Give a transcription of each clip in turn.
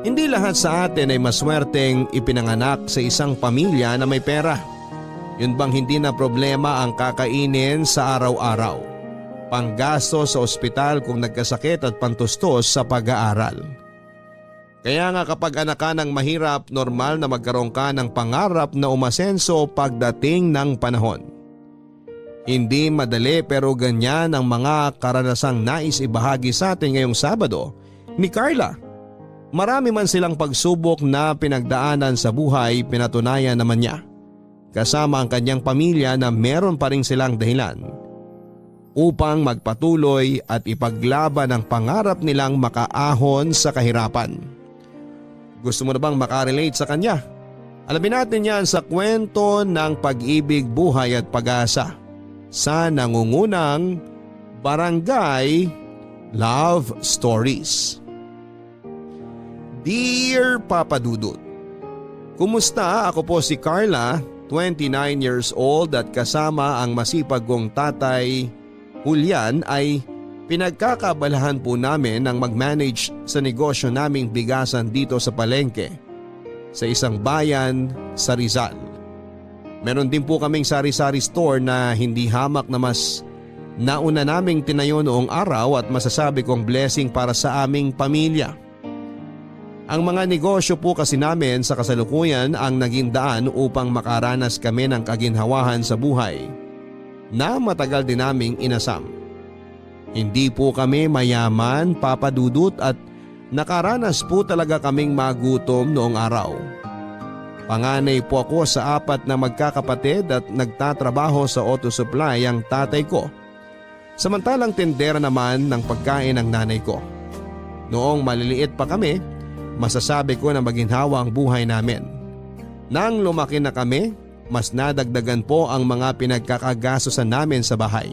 Hindi lahat sa atin ay maswerteng ipinanganak sa isang pamilya na may pera. Yun bang hindi na problema ang kakainin sa araw-araw, panggasto sa ospital kung nagkasakit at pantustos sa pag-aaral. Kaya nga kapag anak ka ng mahirap, normal na magkaroon ka ng pangarap na umasenso pagdating ng panahon. Hindi madali pero ganyan ang mga karanasang nais ibahagi sa atin ngayong Sabado ni Carla. Marami man silang pagsubok na pinagdaanan sa buhay, pinatunayan naman niya kasama ang kanyang pamilya na meron pa rin silang dahilan upang magpatuloy at ipaglaban ang pangarap nilang makaahon sa kahirapan. Gusto mo na bang makarelate sa kanya? Alamin natin yan sa kwento ng pag-ibig, buhay at pag-asa sa nangungunang Barangay Love Stories. Dear Papa Dudut, kumusta? Ako po si Carla, 29 years old at kasama ang masipag kong tatay Julian ay pinagkakabalahan po namin ng mag-manage sa negosyo naming bigasan dito sa palengke sa isang bayan sa Rizal. Meron din po kaming sari-sari store na hindi hamak na mas nauna naming tinayo noong araw at masasabi kong blessing para sa aming pamilya. Ang mga negosyo po kasi namin sa kasalukuyan ang naging daan upang makaranas kami ng kaginhawahan sa buhay na matagal din naming inasam. Hindi po kami mayaman, Papa Dudut, at nakaranas po talaga kaming magutom noong araw. Panganay po ako sa 4 na magkakapatid at nagtatrabaho sa auto supply ang tatay ko. Samantalang tindera naman ng pagkain ng nanay ko. Noong maliliit pa kami, masasabi ko na maginhawa ang buhay namin. Nang lumaki na kami, mas nadagdagan po ang mga pinagkakagastosan namin sa bahay.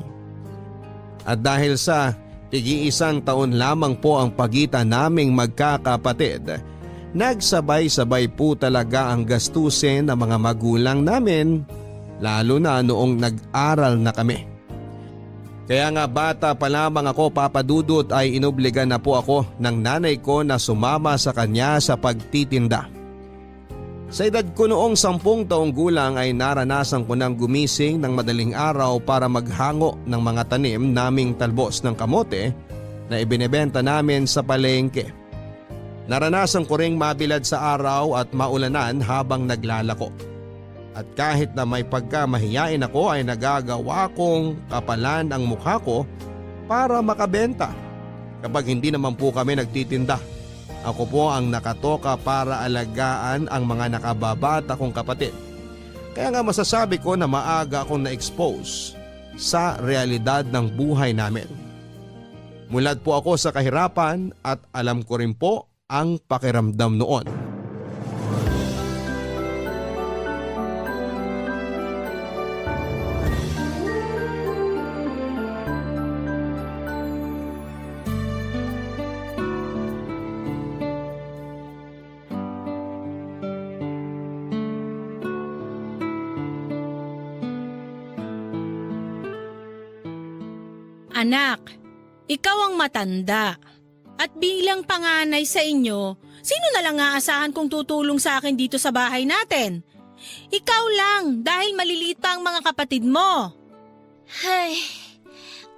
At dahil sa tig-iisang taon lamang po ang pagitan naming magkakapatid, nagsabay-sabay po talaga ang gastusin ng mga magulang namin, lalo na noong nag-aral na kami. Kaya nga bata pa lamang ako, Papa Dudut, ay inobligan na po ako ng nanay ko na sumama sa kanya sa pagtitinda. Sa edad ko noong 10 taong gulang ay naranasan ko nang gumising ng madaling araw para maghango ng mga tanim naming talbos ng kamote na ibinebenta namin sa palengke. Naranasan ko ring mabilad sa araw at maulanan habang naglalako. At kahit na may pagkamahiyain ako ay nagagawa kong kapalan ang mukha ko para makabenta. Kapag hindi naman po kami nagtitinda, ako po ang nakatoka para alagaan ang mga nakababata kong kapatid. Kaya nga masasabi ko na maaga akong na-expose sa realidad ng buhay namin. Mulat po ako sa kahirapan at alam ko rin po ang pakiramdam noon. Anak, ikaw ang matanda. At bilang panganay sa inyo, sino na lang aasahan kung tutulong sa akin dito sa bahay natin? Ikaw lang dahil maliliit pa ang mga kapatid mo. Ay,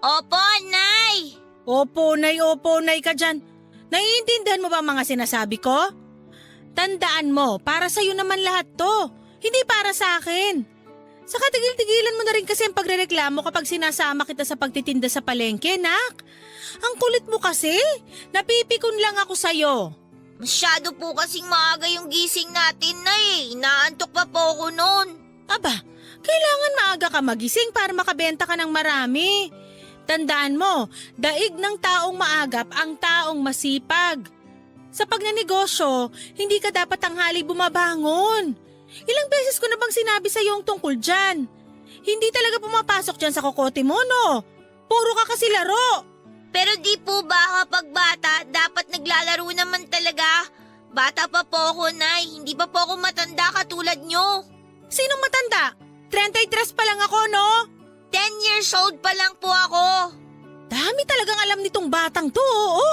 opo, Nay! Opo, nay ka dyan. Naiintindihan mo ba ang mga sinasabi ko? Tandaan mo, para sa'yo naman lahat to, hindi para sa akin. Saka tigil-tigilan mo na rin kasi ang pagrereklamo kapag sinasama kita sa pagtitinda sa palengke, nak. Ang kulit mo kasi, napipikon lang ako sa'yo. Masyado po kasing maaga yung gising natin, Nay. Inaantok pa po ako noon. Aba, kailangan maaga ka magising para makabenta ka ng marami. Tandaan mo, daig ng taong maagap ang taong masipag. Sa pagnanegosyo, hindi ka dapat tanghali bumabangon. Ilang beses ko na bang sinabi sa iyo ang tungkol dyan? Hindi talaga pumapasok dyan sa kokote mo, no? Puro ka kasi laro. Pero di po ba kapag bata, dapat naglalaro naman talaga? Bata pa po ako, Nay. Hindi pa po ako matanda katulad nyo. Sinong matanda? 33 pa lang ako, no? 10 years old pa lang po ako. Dami talagang alam nitong batang to, oo.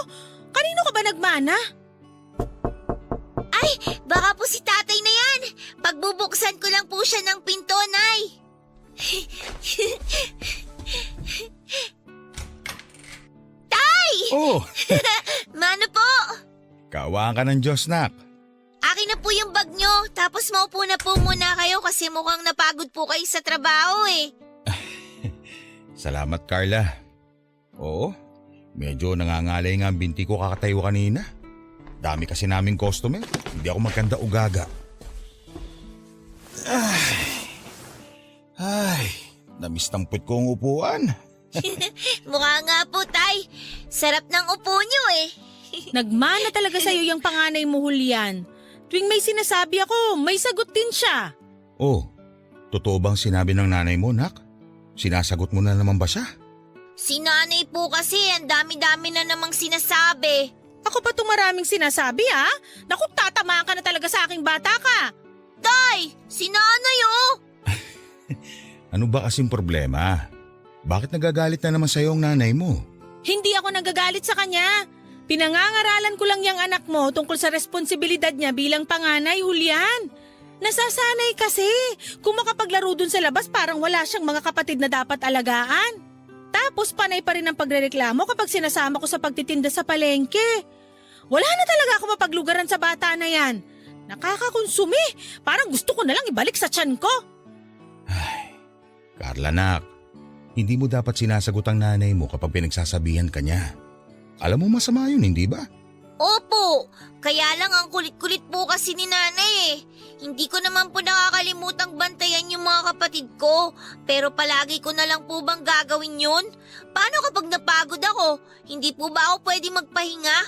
Kanino ka ba nagmana? Baka po si tatay na yan. Pagbubuksan ko lang po siya ng pinto, Nay. Tay! Oh, Mano po? kawaan ka ng Diyos, nak. Akin na po yung bag nyo. Tapos maupo na po muna kayo kasi mukhang napagod po kayo sa trabaho eh. Salamat, Carla. Oo, medyo nangangalay nga ang binti ko kakatayo kanina. Dami kasi naming customer. Hindi ako magkanda ugaga. Ay, namiss ng put ko ang upuan. Mukha nga po, Tay. Sarap ng upo nyo eh. Nagmana talaga sa'yo yung panganay mo, Julian. Tuwing may sinasabi ako, may sagot din siya. Oh, totoo bang sinabi ng nanay mo, nak? Sinasagot mo na naman ba siya? Si nanay po kasi, ang dami-dami na namang sinasabi. Ako pa itong maraming sinasabi, ha? Naku, tatamaan ka na talaga sa aking bata ka. Tay, si nanay oh. Ano ba kasing problema? Bakit nagagalit na naman sa'yo ang nanay mo? Hindi ako nagagalit sa kanya. Pinangangaralan ko lang yung anak mo tungkol sa responsibilidad niya bilang panganay, Julian. Nasasanay kasi. Kung makapaglaro dun sa labas, parang wala siyang mga kapatid na dapat alagaan. Tapos panay pa rin ang pagrereklamo kapag sinasama ko sa pagtitinda sa palengke. Wala na talaga ako mapaglugaran sa bata na yan. Nakakakonsumi. Parang gusto ko na lang ibalik sa tiyan ko. Carla, nak, hindi mo dapat sinasagot ang nanay mo kapag pinagsasabihan ka niya. Alam mo masama yun, hindi ba? Opo, kaya lang ang kulit-kulit po kasi ni nanay eh. Hindi ko naman po nakakalimutang bantayan yung mga kapatid ko. Pero palagi ko na lang po bang gagawin yun? Paano kapag napagod ako? Hindi po ba ako pwede magpahinga?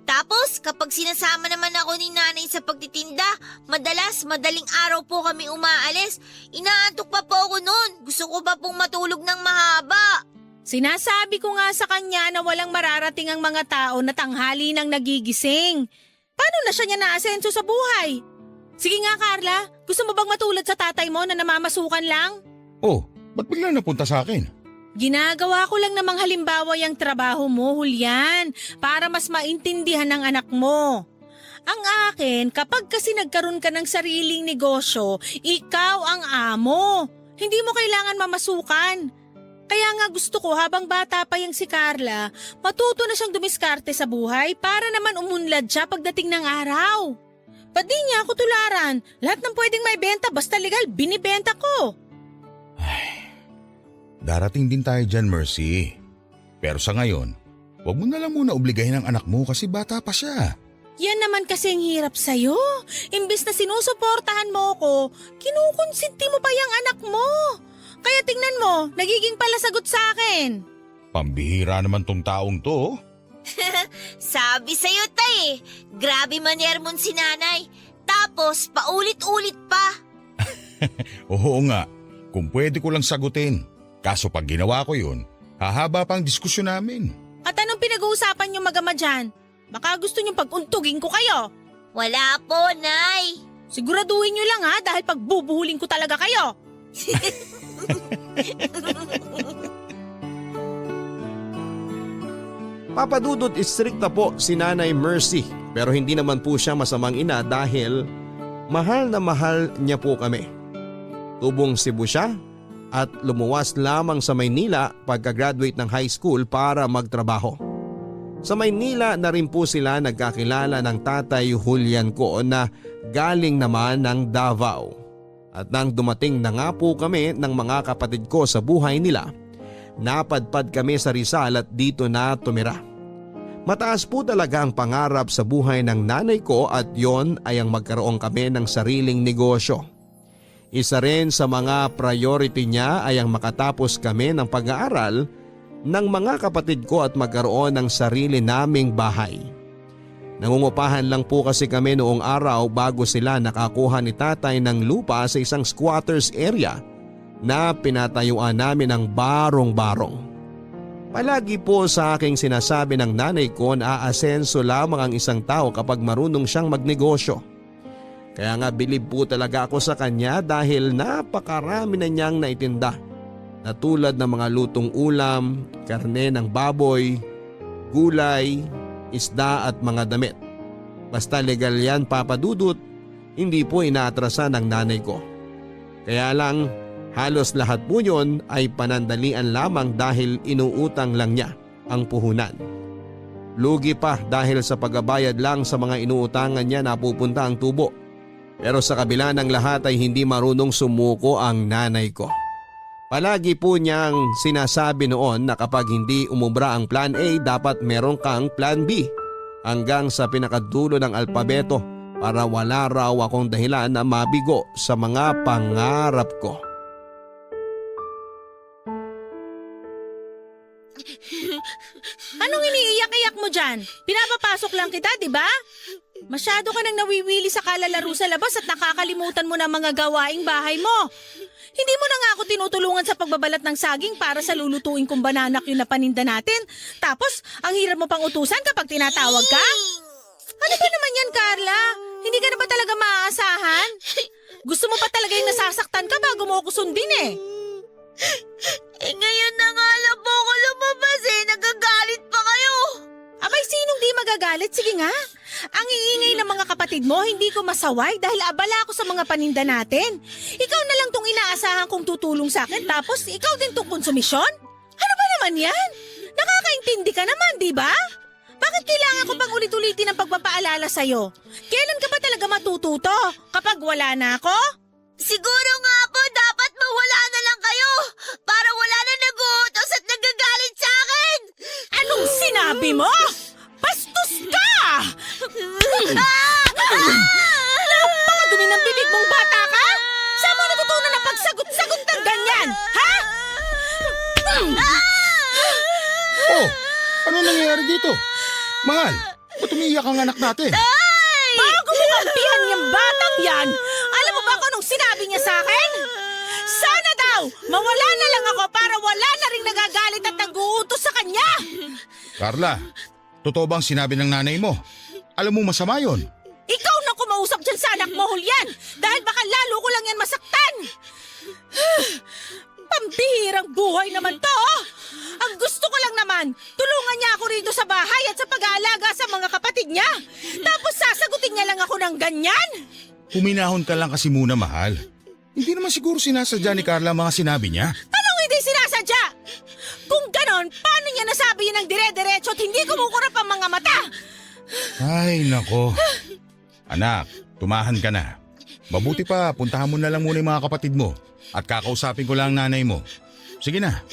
Tapos kapag sinasama naman ako ni nanay sa pagtitinda, madaling araw po kami umaalis. Inaantok pa po ako noon. Gusto ko pa pong matulog ng mahaba. Sinasabi ko nga sa kanya na walang mararating ang mga tao na tanghali nang nagigising. Paano na siya niya naasenso sa buhay? Sige nga, Carla. Gusto mo bang matulad sa tatay mo na namamasukan lang? Oh, ba't bigla napunta sa akin? Ginagawa ko lang namang halimbawa yung trabaho mo, Julian, para mas maintindihan ng anak mo. Ang akin, kapag kasi nagkaroon ka ng sariling negosyo, ikaw ang amo. Hindi mo kailangan mamasukan. Kaya nga gusto ko habang bata pa yung si Carla, matuto na siyang dumiskarte sa buhay para naman umunlad siya pagdating ng araw. Ba't di niya ako tularan? Lahat ng pwedeng may benta basta legal, binibenta ko. Darating din tayo dyan, Mercy. Pero sa ngayon, huwag mo na lang muna obligahin ang anak mo kasi bata pa siya. Yan naman kasi ang hirap sa'yo. Imbis na sinusuportahan mo ko, kinukonsinti mo pa yung anak mo. Kaya tingnan mo, nagiging palasagot sa akin. Pambihira naman tong taong to. Sabi sa'yo, tay, grabe maner mo si nanay. Tapos paulit-ulit pa. Oo nga, kung pwede ko lang sagutin. Kaso pag ginawa ko yun, hahaba pang diskusyon namin. At anong pinag-uusapan niyo mag-ama dyan? Baka gusto niyo pag-untugin ko kayo. Wala po, nay. Siguraduhin niyo lang ha dahil pagbubuhulin ko talaga kayo. Papadudot istrikta po si Nanay Mercy pero hindi naman po siya masamang ina dahil mahal na mahal niya po kami. Tubong Cebu siya at lumuwas lamang sa Maynila pagka-graduate ng high school para magtrabaho. Sa Maynila na rin po sila nagkakilala ng tatay Julian ko na galing naman ng Davao. At nang dumating na nga po kami ng mga kapatid ko sa buhay nila, napadpad kami sa Rizal at dito na tumira. Mataas po talaga ang pangarap sa buhay ng nanay ko at yon ay ang magkaroon kami ng sariling negosyo. Isa rin sa mga priority niya ay ang makatapos kami ng pag-aaral ng mga kapatid ko at magkaroon ng sarili naming bahay. Nangungupahan lang po kasi kami noong araw bago sila nakakuha ni tatay ng lupa sa isang squatters area na pinatayuan namin ng barong-barong. Palagi po sa aking sinasabi ng nanay ko na aasenso lamang ang isang tao kapag marunong siyang magnegosyo. Kaya nga bilib po talaga ako sa kanya dahil napakarami na niyang naitinda na tulad ng mga lutong ulam, karne ng baboy, gulay, isda at mga damit. Basta legal yan, Papa Dudut, hindi po inaatrasan ng nanay ko. Kaya lang halos lahat po yun ay panandalian lamang dahil inuutang lang niya ang puhunan. Lugi pa dahil sa pagbabayad lang sa mga inuutangan niya napupunta ang tubo. Pero sa kabila ng lahat ay hindi marunong sumuko ang nanay ko. Palagi po niyang sinasabi noon na kapag hindi umubra ang plan A, dapat meron kang plan B. Hanggang sa pinakadulo ng alpabeto para wala raw akong dahilan na mabigo sa mga pangarap ko. Anong iniiyak-iyak mo dyan? Pinapapasok lang kita, di ba? Masyado ka nang nawiwili sa kalalaro sa labas at nakakalimutan mo na mga gawaing bahay mo. Hindi mo na nga ako tinutulungan sa pagbabalat ng saging para sa lulutuin kong bananak yun na paninda natin. Tapos, ang hirap mo pang utusan kapag tinatawag ka? Ano ba naman yan, Carla? Hindi ka na ba talaga maaasahan? Gusto mo pa talaga yung nasasaktan ka bago mo ako sundin eh. Ngayon na nga lang po ako lumabas nagagalit pa kayo. Abay, sinong di magagalit? Sige nga. Ang iingay ng mga kapatid mo, hindi ko masaway dahil abala ako sa mga paninda natin. Ikaw na lang tong inaasahan kong tutulong sa akin tapos ikaw din tong konsumisyon? Ano ba naman yan? Nakakaintindi ka naman, di ba? Bakit kailangan ko pang ulit-ulitin ang pagpapaalala sa'yo? Kailan ka ba talaga matututo? Kapag wala na ako? Siguro nga po dapat mawala na lang kayo para wala na nag-uutos at nagagalit sa akin. Anong sinabi mo? Bastos ka! Napakadumi ng bibig mong bata ka? Saan mo natutunan na pagsagot-sagot ng ganyan? Ha? Oh, ano nangyayari dito? Mahal, ba't umiiyak ang anak natin? Bago mo kampihan yung batang yan, alam mo ba kung anong sinabi niya sa akin? Sana daw, mawala na lang ako para wala na rin nagagalit at nag-uutos sa kanya. Carla, totoo bang sinabi ng nanay mo? Alam mo masama yon. Ikaw na kumausap dyan sa anak mo, Julian, dahil baka lalo ko lang yan masaktan. Pambihirang buhay naman to, oh. Ang gusto ko lang naman, tulungan niya ako rito sa bahay at sa pag-aalaga sa mga kapatid niya. Tapos sasagutin niya lang ako ng ganyan. Huminahon ka lang kasi muna, mahal. Hindi naman siguro sinasadya ni Carla ang mga sinabi niya. Anong hindi sinasadya? Kung ganon, paano niya nasabi yun ng dire-diretso at hindi kumukurap ang mga mata? Ay, nako. Anak, tumahan ka na. Mabuti pa, puntahan mo na lang muna yung mga kapatid mo at kakausapin ko lang ang nanay mo. Sige na.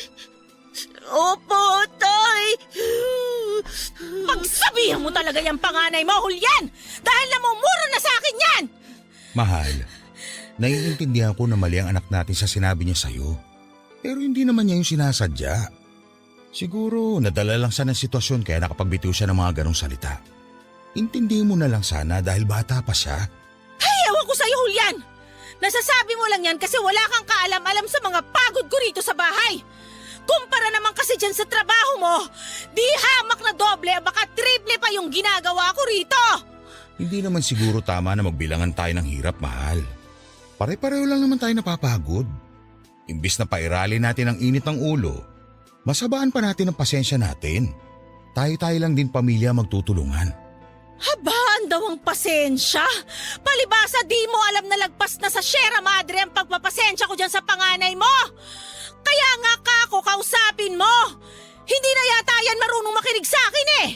Opo, Tay. Pagsabihan mo talaga yung panganay mo, Julian! Dahil namumuro na sa akin yan! Mahal, naiintindihan ko na mali ang anak natin sa sinabi niya sa'yo. Pero hindi naman niya yung sinasadya. Siguro nadala lang siya ng sitwasyon kaya nakapagbitiw siya ng mga ganong salita. Intindihin mo na lang sana dahil bata pa siya. Ay, ewan ko sa'yo, Julian! Nasasabi mo lang yan kasi wala kang kaalam-alam sa mga pagod ko rito sa bahay. Kumpara naman kasi dyan sa trabaho mo, di hamak na doble, baka triple pa yung ginagawa ko rito. Hindi naman siguro tama na magbilangan tayo ng hirap, mahal. Pare-pareho lang naman tayo napapagod. Imbis na pairali natin ang init ng ulo, masabaan pa natin ang pasensya natin. Tayo-tayo lang din pamilya magtutulungan. Habaan daw ang pasensya? Palibasa di mo alam na lagpas na sa Sierra Madre ang pagpapasensya ko dyan sa panganay mo. Kaya nga kako kausapin mo. Hindi na yata yan marunong makinig sa akin eh.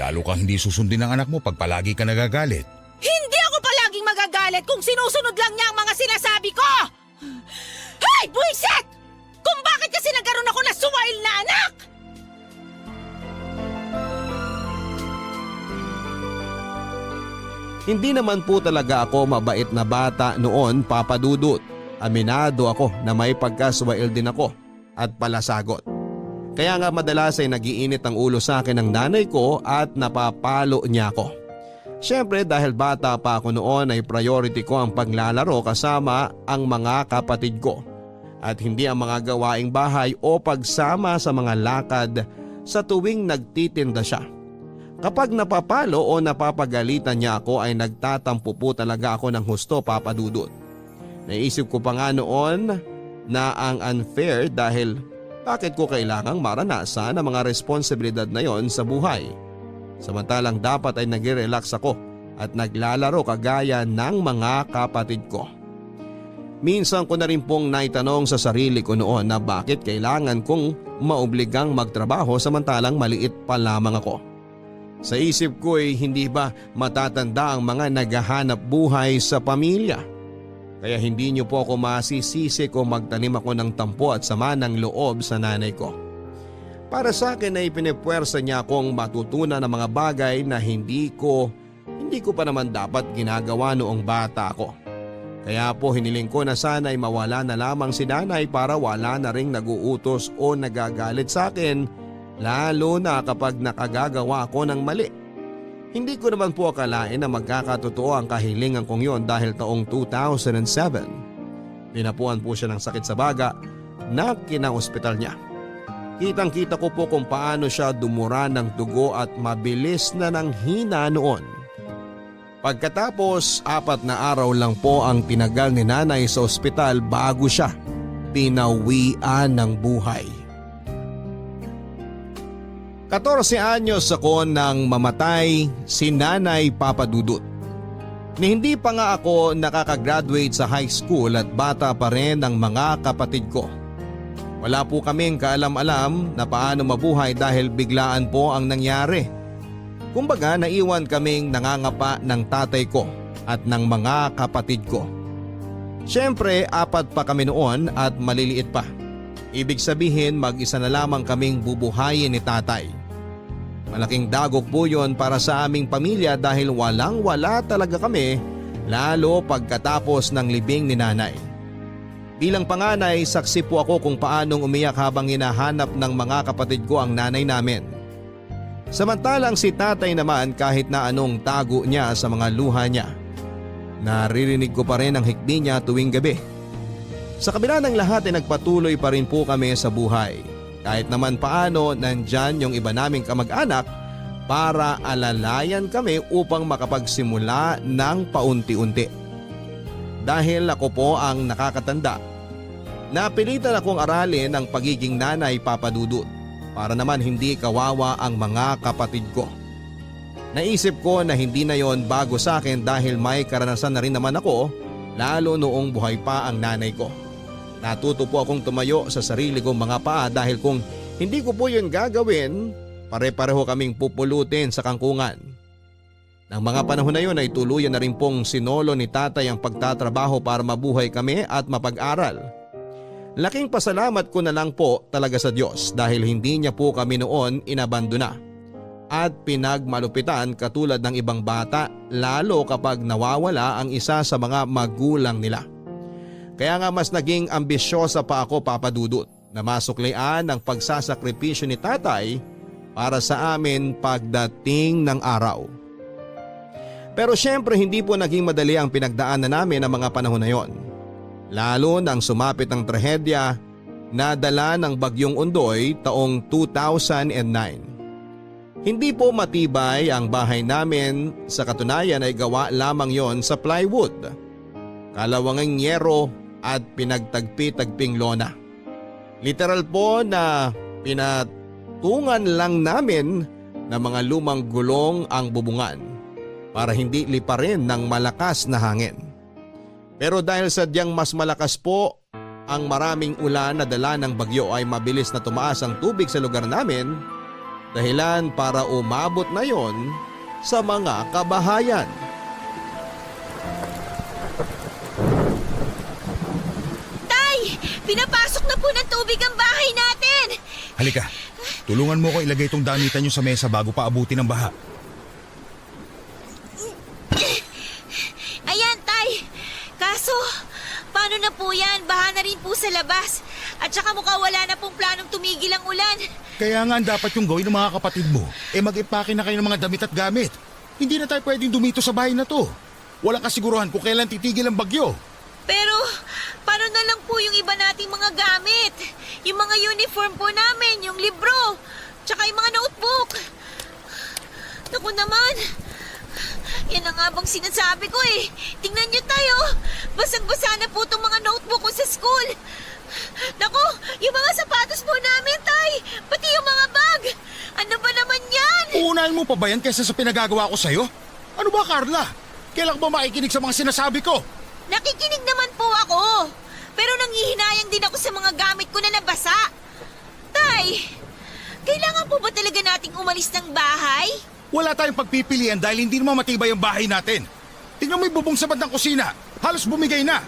Lalo kang hindi susundin ng anak mo pag palagi ka nagagalit. Hindi ako palaging magagalit kung sinusunod lang niya ang mga sinasabi ko. Hay, buwisit! Kung bakit kasi nagkaroon ako na suwail na anak! Hindi naman po talaga ako mabait na bata noon, Papa Dudut. Aminado ako na may pagkaswail din ako at palasagot. Kaya nga madalas ay nagiinit ang ulo sa akin ng nanay ko at napapalo niya ako. Siyempre dahil bata pa ako noon ay priority ko ang paglalaro kasama ang mga kapatid ko at hindi ang mga gawaing bahay o pagsama sa mga lakad sa tuwing nagtitinda siya. Kapag napapalo o napapagalitan niya ako ay nagtatampo po talaga ako ng husto, Papa Dudut. Naisip ko pa nga noon na ang unfair dahil bakit ko kailangang maranasan ang mga responsibilidad na yon sa buhay. Samantalang dapat ay nag-relax ako at naglalaro kagaya ng mga kapatid ko. Minsan ko na rin pong naitanong sa sarili ko noon na bakit kailangan kong maobligang magtrabaho samantalang maliit pa lamang ako. Sa isip ko ay hindi ba matatanda ang mga naghahanap buhay sa pamilya? Kaya hindi niyo po ako masisisi kung magtanim ako ng tampo at sama ng loob sa nanay ko. Para sa akin ay pinipwersa niya akong matutunan ng mga bagay na hindi ko pa naman dapat ginagawa noong bata ako. Kaya po hiniling ko na sana ay mawala na lamang si nanay para wala na ring naguutos o nagagalit sa akin, lalo na kapag nakagagawa ako ng mali. Hindi ko naman po akalain na magkakatotoo ang kahilingan kong yon dahil taong 2007. Pinapuan po siya ng sakit sa baga na kinaospital niya. Kitang-kita ko po kung paano siya dumura ng dugo at mabilis na ng hina noon. Pagkatapos 4 na araw lang po ang tinagal ni nanay sa ospital bago siya pinawian ng buhay. 14 anyos ako nang mamatay si Nanay Papa Dudut. Ni hindi pa nga ako nakakagraduate sa high school at bata pa rin ang mga kapatid ko. Wala po kaming kaalam-alam na paano mabuhay dahil biglaan po ang nangyari. Kumbaga naiwan kaming nangangapa ng tatay ko at ng mga kapatid ko. Siyempre 4 pa kami noon at maliliit pa. Ibig sabihin mag-isa na lamang kaming bubuhayin ni tatay. Malaking dagok po yun para sa aming pamilya dahil walang-wala talaga kami lalo pagkatapos ng libing ni nanay. Bilang panganay, saksi po ako kung paanong umiyak habang hinahanap ng mga kapatid ko ang nanay namin. Samantalang si tatay naman kahit na anong tago niya sa mga luha niya. Naririnig ko pa rin ang hikbi niya tuwing gabi. Sa kabila ng lahat ay nagpatuloy pa rin po kami sa buhay. Kahit naman paano nandyan yung iba naming kamag-anak para alalayan kami upang makapagsimula ng paunti-unti. Dahil ako po ang nakakatanda, napilitan akong aralin ang pagiging nanay Papa Dudut para naman hindi kawawa ang mga kapatid ko. Naisip ko na hindi na yon bago sa akin dahil may karanasan na rin naman ako lalo noong buhay pa ang nanay ko. Natuto po akong tumayo sa sarili kong mga paa dahil kung hindi ko po yun gagawin, pare-pareho kaming pupulutin sa kangkungan. Nang mga panahon na yun ay tuluyan na rin pong sinolo ni tatay ang pagtatrabaho para mabuhay kami at mapag-aral. Laking pasalamat ko na lang po talaga sa Diyos dahil hindi niya po kami noon inabandona at pinagmalupitan katulad ng ibang bata lalo kapag nawawala ang isa sa mga magulang nila. Kaya nga mas naging ambisyosa pa ako Papa Dudut na masuklian ang pagsasakripisyo ni tatay para sa amin pagdating ng araw. Pero syempre hindi po naging madali ang pinagdaanan namin ng mga panahon na yon. Lalo nang sumapit ang trahedya na dala ng Bagyong Ondoy taong 2009. Hindi po matibay ang bahay namin, sa katunayan ay gawa lamang yon sa plywood, kalawangang yero at pinagtagpi-tagping lona. Literal po na pinatungan lang namin ng mga lumang gulong ang bubungan para hindi liparin ng malakas na hangin. Pero dahil sadyang mas malakas po ang maraming ulan na dala ng bagyo ay mabilis na tumaas ang tubig sa lugar namin, dahilan para umabot na yon sa mga kabahayan. Tay! Pinapasok na po ng tubig ang bahay natin! Halika, tulungan mo ko ilagay itong damitan nyo sa mesa bago pa abutin ng baha. Ayan, Tay! Kaso, paano na po yan? Baha na rin po sa labas. At saka mukhang wala na pong planong tumigil ang ulan. Kaya nga dapat yung gawin ng mga kapatid mo, mag-ipake na kayo ng mga damit at gamit. Hindi na tayo pwedeng dumito sa bahay na to. Walang kasiguruhan kung kailan titigil ang bagyo. Pero, paano na lang po yung iba nating mga gamit? Yung mga uniform po namin, yung libro, tsaka yung mga notebook. Naku naman, yan ang nga bang sinasabi ko eh. Tingnan nyo tayo, basang-basa na po itong mga notebook ko sa school. Naku, yung mga sapatos po namin, Tay, pati yung mga bag. Ano ba naman yan? Uunahin mo pa ba yan kaysa sa pinagagawa ko sa'yo? Ano ba, Carla? Kailan ba makikinig sa mga sinasabi ko? Nakikinig naman po ako. Pero nanghihinayang din ako sa mga gamit ko na nabasa. Tay, kailangan po ba talaga nating umalis ng bahay? Wala tayong pagpipilian dahil hindi naman matibay ang bahay natin. Tingnan mo yung bubong sa bandang kusina. Halos bumigay na.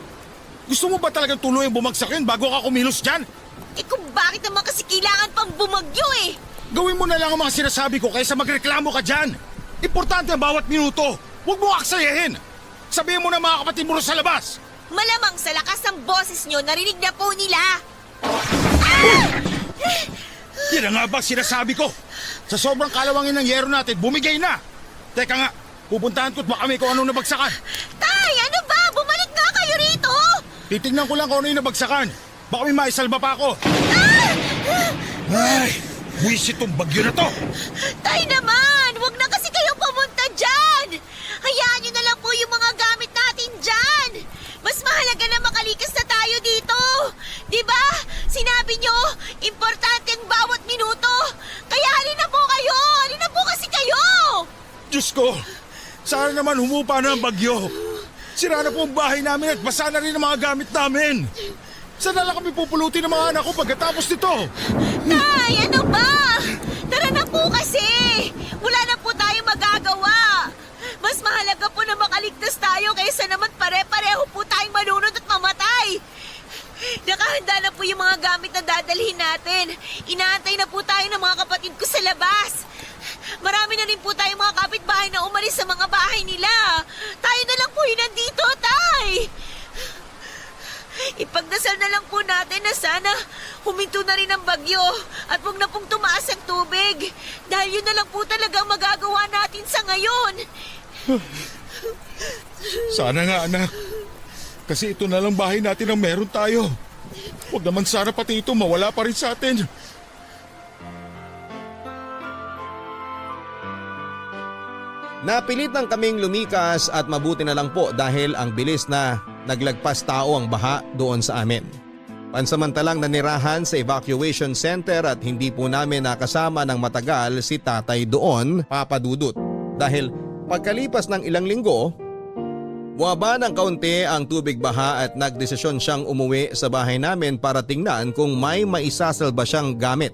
Gusto mo ba talagang tuluyang bumagsak yun bago ka kumilos dyan? Eh kung bakit naman kasi kailangan pang bumagyo eh? Gawin mo na lang ang mga sinasabi ko kaysa magreklamo ka dyan. Importante ang bawat minuto. Huwag mo aksayahin. Sabihin mo na mga kapatid mo sa labas. Malamang sa lakas ng boses nyo, narinig na po nila. Yan ang nga ba sinasabi ko? Sa sobrang kalawangin ng yero natin, bumigay na. Teka nga, pupuntahan ko't baka may kung anong nabagsakan. Tay, ano ba? Bumalik nga kayo rito! Titignan ko lang kung ano yung nabagsakan. Baka may maisalba pa ako. Ay, buwis itong bagyo na to. Tay naman! Huwag na kasi kayong pumunta dyan! Hayaan nyo na lang po yung mga gamit natin dyan! Mas mahalaga na makalikas na tayo dito! Diba? Sinabi nyo, importante ang bawat minuto! Kaya halina na po kayo! Halina na po kasi kayo! Diyos ko, sana naman humupa na ang bagyo. Sira na po ang bahay namin at basa na rin ang mga gamit namin. Saan na lang kami pupulutin ng mga anak ko pagkatapos nito? Tay, ano ba? Tara na po kasi! Wala na po tayong magagawa! Mas mahalaga po na makaligtas tayo kaysa naman pare-pareho po tayong malunod at mamatay! Nakahanda na po yung mga gamit na dadalhin natin. Inaantay na po tayo ng mga kapatid ko sa labas. Marami na rin po tayong mga kapitbahay na umalis sa mga bahay nila. Tayo na lang po yung nandito, Tay! Ipagdasal na lang po natin na sana huminto na rin ang bagyo at huwag na pong tumaas ang tubig dahil yun na lang po talaga ang magagawa natin sa ngayon. Sana nga, anak. Kasi ito na lang bahay natin ang meron tayo. Huwag naman sana pati ito mawala pa rin sa atin. Napilitan kaming lumikas at mabuti na lang po dahil ang bilis na naglagpas tao ang baha doon sa amin. Pansamantalang nanirahan sa evacuation center at hindi po namin nakasama ng matagal si tatay doon, Papa Dudut. Dahil pagkalipas ng ilang linggo, buwaba ng kaunti ang tubig baha at nagdesisyon siyang umuwi sa bahay namin para tingnan kung may maisasalba siyang gamit.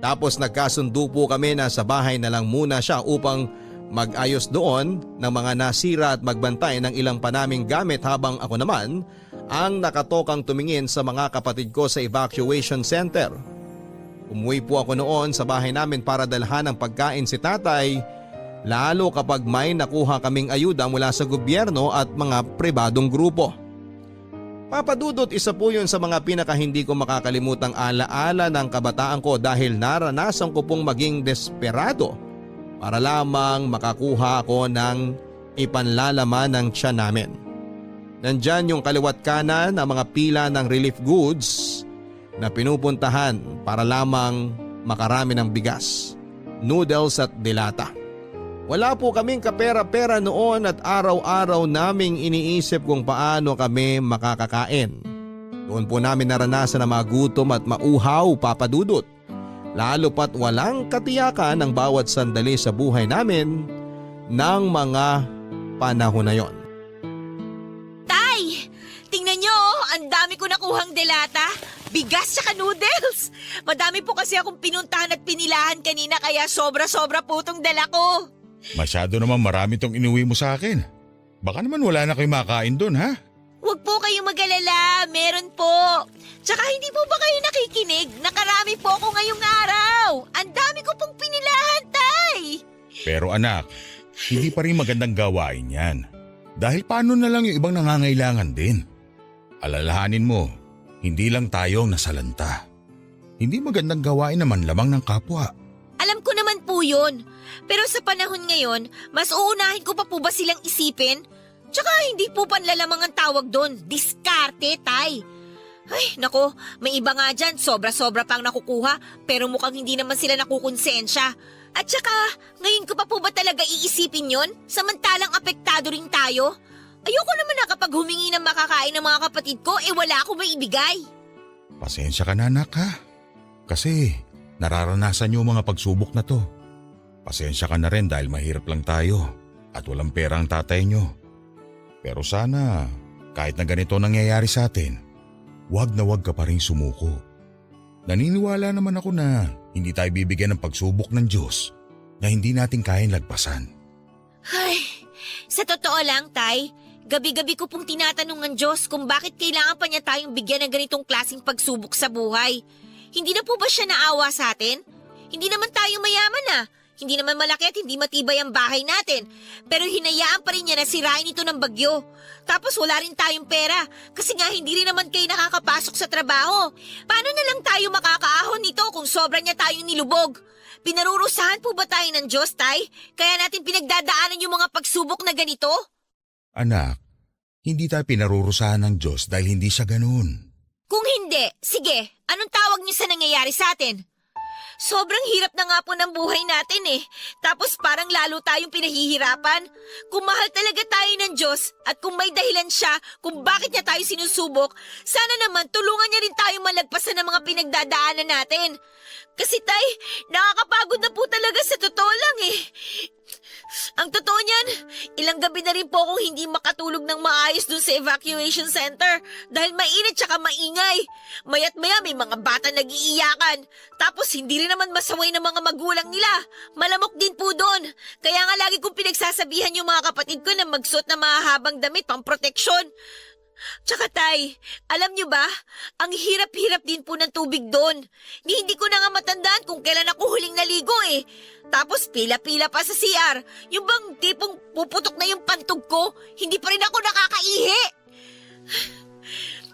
Tapos nagkasundo po kami na sa bahay na lang muna siya upang mag-ayos doon ng mga nasira at magbantay ng ilang panaming gamit habang ako naman ang nakatokang tumingin sa mga kapatid ko sa evacuation center. Umuwi po ako noon sa bahay namin para dalhan ng pagkain si tatay, lalo kapag may nakuha kaming ayuda mula sa gobyerno at mga pribadong grupo. Papadudot, isa po yun sa mga pinaka hindi ko makakalimutang alaala ng kabataan ko dahil naranasan ko pong maging desperado para lamang makakuha ako ng ipanlalaman ng tiyan namin. Nandyan yung kaliwat kanan ng mga pila ng relief goods na pinupuntahan para lamang makarami ng bigas, noodles at dilata. Wala po kaming kapera-pera noon at araw-araw naming iniisip kung paano kami makakakain. Doon po namin naranasan na magutom at mauhaw, Papadudot. Lalo pat walang katiyakan ang bawat sandali sa buhay namin ng mga panahon na yon. Tay! Tingnan nyo, ang dami ko nakuhang delata. Bigas tsaka noodles. Madami po kasi akong pinuntahan at pinilahan kanina kaya sobra-sobra po itong dala ko. Masyado naman marami tong inuwi mo sa akin. Baka naman wala na kayo makain doon, ha? Huwag po kayong mag-alala, meron po. Tsaka hindi po ba kayo nakikinig? Nakarami po ako ngayong araw. Ang dami ko pong pinilahan, Tay. Pero anak, hindi pa rin magandang gawain yan. Dahil paano na lang yung ibang nangangailangan din? Alalahanin mo, hindi lang tayo ang nasalanta. Hindi magandang gawain naman lamang ng kapwa. Alam ko naman po yun. Pero sa panahon ngayon, mas uunahin ko pa po ba silang isipin? Tsaka hindi po panlalamang ang tawag doon. Diskarte, Tay. Ay, nako, may iba nga dyan. Sobra-sobra pang nakukuha, pero mukhang hindi naman sila nakukonsensya. At tsaka, ngayon ko pa po ba talaga iisipin yon? Samantalang apektado rin tayo? Ayoko naman na kapag humingi ng makakain ng mga kapatid ko, wala akong maibigay. Pasensya ka na, anak, ha? Kasi nararanasan niyo mga pagsubok na to. Pasensya ka na rin dahil mahirap lang tayo. at walang pera ang tatay nyo. Pero sana, kahit na ganito nangyayari sa atin, wag na wag ka pa rin sumuko. Naniniwala naman ako na hindi tayo bibigyan ng pagsubok ng Diyos na hindi natin kayang lagpasan. Ay, sa totoo lang, Tay, gabi-gabi ko pong tinatanong ng Diyos kung bakit kailangan pa niya tayong bigyan ng ganitong klaseng pagsubok sa buhay. Hindi na po ba siya naawa sa atin? Hindi naman tayo mayaman ah. Hindi naman malaki at hindi matibay ang bahay natin. Pero hinayaan pa rin niya na sirain ito ng bagyo. Tapos wala rin tayong pera kasi nga hindi rin naman kayo nakakapasok sa trabaho. Paano na lang tayo makakaahon nito kung sobra niya tayong nilubog? Pinarurusahan po ba tayo ng Diyos, Tay? Kaya natin pinagdadaanan yung mga pagsubok na ganito? Anak, hindi tayo pinarurusahan ng Diyos dahil hindi siya ganun. Kung hindi, sige, anong tawag niyo sa nangyayari sa atin? Sobrang hirap na nga po ng buhay natin eh. Tapos parang lalo tayong pinahihirapan. Kung mahal talaga tayo ng Diyos at kung may dahilan siya kung bakit niya tayo sinusubok, sana naman tulungan niya rin tayo malagpasan ng mga pinagdadaanan natin. Kasi Tay, nakakapagod na po talaga sa totoo lang eh. Ang totoo niyan, ilang gabi na rin po akong hindi makatulog ng maayos dun sa evacuation center dahil mainit tsaka maingay. Mayat maya may mga bata nag-iiyakan. Tapos hindi rin naman masaway ng mga magulang nila. Malamok din po doon. Kaya nga lagi kong pinagsasabihan yung mga kapatid ko na magsuot ng mahahabang damit pang proteksyon. Tsaka Tay, alam niyo ba, ang hirap-hirap din po ng tubig doon. Hindi ko na nga matandaan kung kailan ako huling naligo eh. Tapos pila-pila pa sa CR. Yung bang tipong puputok na yung pantog ko, hindi pa rin ako nakakaihi.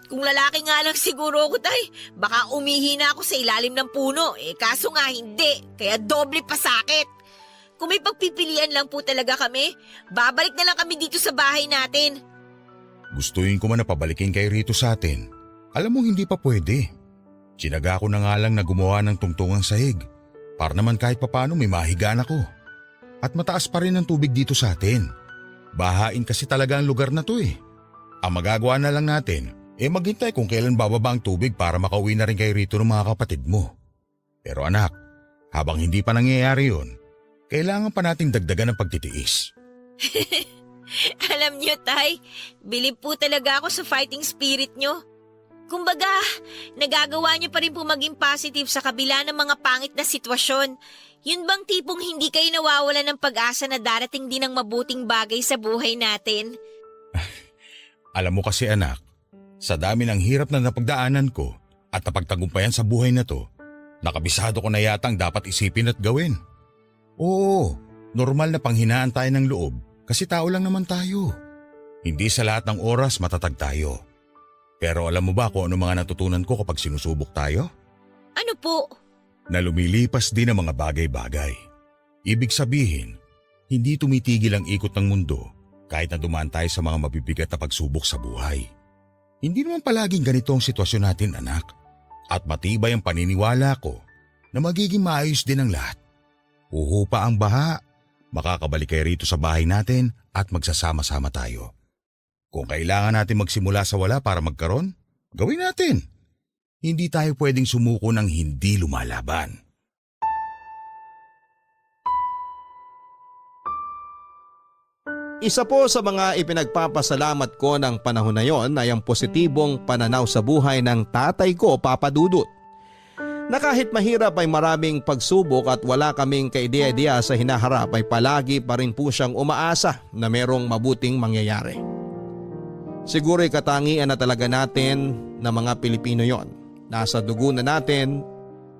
Kung lalaki nga lang siguro ako, Tay, baka umihi na ako sa ilalim ng puno. Kaso nga hindi, kaya doble pa sakit. Kung may pagpipilian lang po talaga kami, babalik na lang kami dito sa bahay natin. Gustuin ko man na pabalikin kay Rito sa atin. Alam mo hindi pa pwede. Sinaga ko na nga lang na gumawa ng tungtungang sahig para naman kahit papano may mahigaan ako. At mataas pa rin ang tubig dito sa atin. Bahain kasi talaga ang lugar na to eh. Ang magagawa na lang natin maghintay kung kailan bababa ang tubig para makauwi na rin kay Rito ng mga kapatid mo. Pero anak, habang hindi pa nangyayari yun, kailangan pa nating dagdagan ng pagtitiis. Alam niyo, Tay, bilib po talaga ako sa fighting spirit niyo. Kumbaga, nagagawa niyo pa rin po maging positive sa kabila ng mga pangit na sitwasyon. Yun bang tipong hindi kayo nawawala ng pag-asa na darating din ang mabuting bagay sa buhay natin? Alam mo kasi anak, sa dami ng hirap na napagdaanan ko at napagtagumpayan sa buhay na to, nakabisado ko na yata ang dapat isipin at gawin. Oo, normal na panghinaan tayo ng loob. Kasi tao lang naman tayo. Hindi sa lahat ng oras matatag tayo. Pero alam mo ba kung ano mga natutunan ko kapag sinusubok tayo? Ano po? Na lumilipas din ang mga bagay-bagay. Ibig sabihin, hindi tumitigil ang ikot ng mundo kahit na dumaan tayo sa mga mabibigat na pagsubok sa buhay. Hindi naman palaging ganito ang sitwasyon natin, anak. At matibay ang paniniwala ko na magiging maayos din ang lahat. Uhupa ang baha. Makakabalik kayo rito sa bahay natin at magsasama-sama tayo. Kung kailangan natin magsimula sa wala para magkaroon, gawin natin. Hindi tayo pwedeng sumuko ng hindi lumalaban. Isa po sa mga ipinagpapasalamat ko ng panahon na yon ay ang positibong pananaw sa buhay ng tatay ko, Papa Dudut. Na kahit mahirap ay maraming pagsubok at wala kaming kaidea-idea sa hinaharap ay palagi pa rin po siyang umaasa na merong mabuting mangyayari. Siguro'y katangian na talaga natin na mga Pilipino yon. Nasa dugo na natin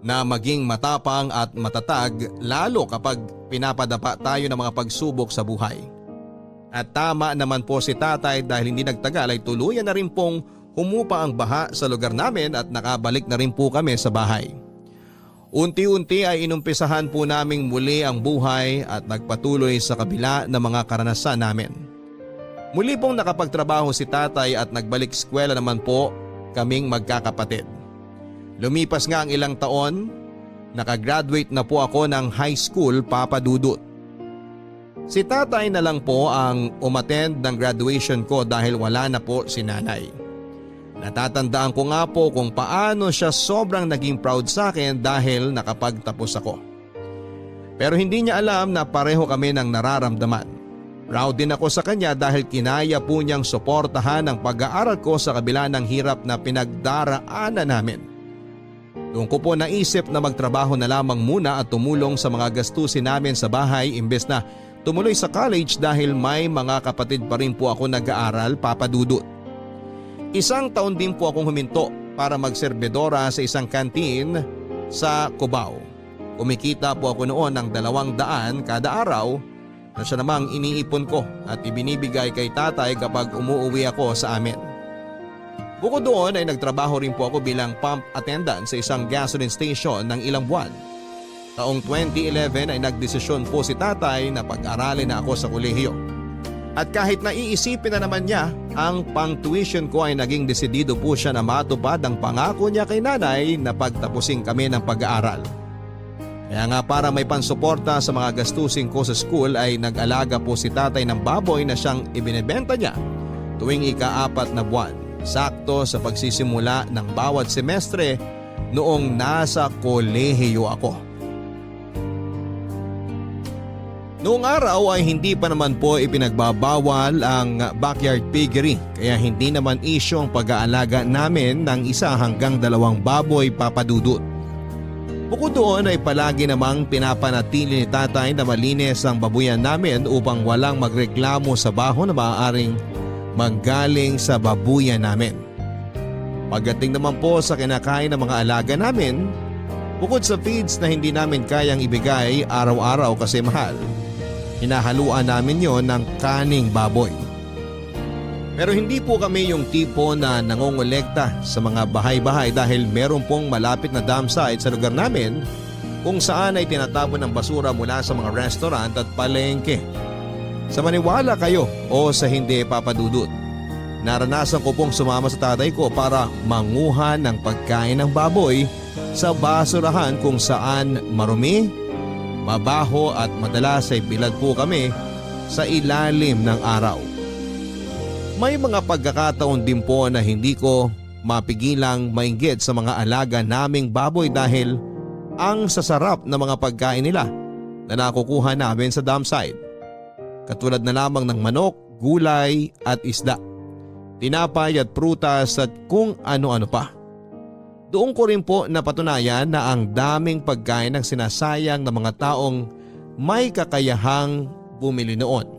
na maging matapang at matatag lalo kapag pinapadapa tayo ng mga pagsubok sa buhay. At tama naman po si tatay dahil hindi nagtagal ay tuluyan na rin pong humupa ang baha sa lugar namin at nakabalik na rin po kami sa bahay. Unti-unti ay inumpisahan po naming muli ang buhay at nagpatuloy sa kabila ng mga karanasan namin. Muli pong nakapagtrabaho si tatay at nagbalik eskwela naman po kaming magkakapatid. Lumipas nga ang ilang taon, nakagraduate na po ako ng high school, Papa Dudut. Si tatay na lang po ang umattend ng graduation ko dahil wala na po si nanay. Natatandaan ko nga po kung paano siya sobrang naging proud sa akin dahil nakapagtapos ako. Pero hindi niya alam na pareho kami ng nararamdaman. Proud din ako sa kanya dahil kinaya po niyang suportahan ang pag-aaral ko sa kabila ng hirap na pinagdaraanan namin. Doon ko po naisip na magtrabaho na lamang muna at tumulong sa mga gastusin namin sa bahay imbes na tumuloy sa college dahil may mga kapatid pa rin po ako nag-aaral, Papa Dudut. 1 taon din po akong huminto para magserbedora sa isang kantin sa Cubao. Kumikita po ako noon ng 200 kada araw na siya namang iniipon ko at ibinibigay kay tatay kapag umuuwi ako sa amin. Bukod doon ay nagtrabaho rin po ako bilang pump attendant sa isang gasoline station ng ilang buwan. Taong 2011 ay nagdesisyon po si tatay na pag-aralin na ako sa kolehiyo. At kahit naiisipin na naman niya ang pang-tuition ko ay naging desidido po siya na matupad ang pangako niya kay nanay na pagtapusin kami ng pag-aaral. Kaya nga para may pansuporta sa mga gastusin ko sa school ay nag-alaga po si tatay ng baboy na siyang ibinebenta niya tuwing ika-4 na buwan, sakto sa pagsisimula ng bawat semestre noong nasa kolehiyo ako. Noong araw ay hindi pa naman po ipinagbabawal ang backyard piggery kaya hindi naman isyu ang pag-aalaga namin ng 1 hanggang 2 baboy, Papa Dudut. Bukod doon ay palagi namang pinapanatili ni tatay na malinis ang babuyan namin upang walang magreklamo sa baho na maaaring manggaling sa babuyan namin. Pagdating naman po sa kinakain ng mga alaga namin, bukod sa feeds na hindi namin kayang ibigay araw-araw kasi mahal, hinahaluan namin yon ng kaning baboy. Pero hindi po kami yung tipo na nangongolekta sa mga bahay-bahay dahil meron pong malapit na dam site sa lugar namin kung saan ay tinatapon ng basura mula sa mga restaurant at palengke. Sa maniwala kayo o sa hindi, Papa Dudut, naranasan ko pong sumama sa tatay ko para manguha ng pagkain ng baboy sa basurahan kung saan marumi, mabaho at madalas ay bilad po kami sa ilalim ng araw. May mga pagkakataon din po na hindi ko mapigilang mainggit sa mga alaga naming baboy dahil ang sasarap na mga pagkain nila na nakukuha namin sa dam site. Katulad na lamang ng manok, gulay at isda, tinapay at prutas at kung ano-ano pa. Doon ko rin po napatunayan na ang daming pagkain ang sinasayang ng mga taong may kakayahang bumili noon.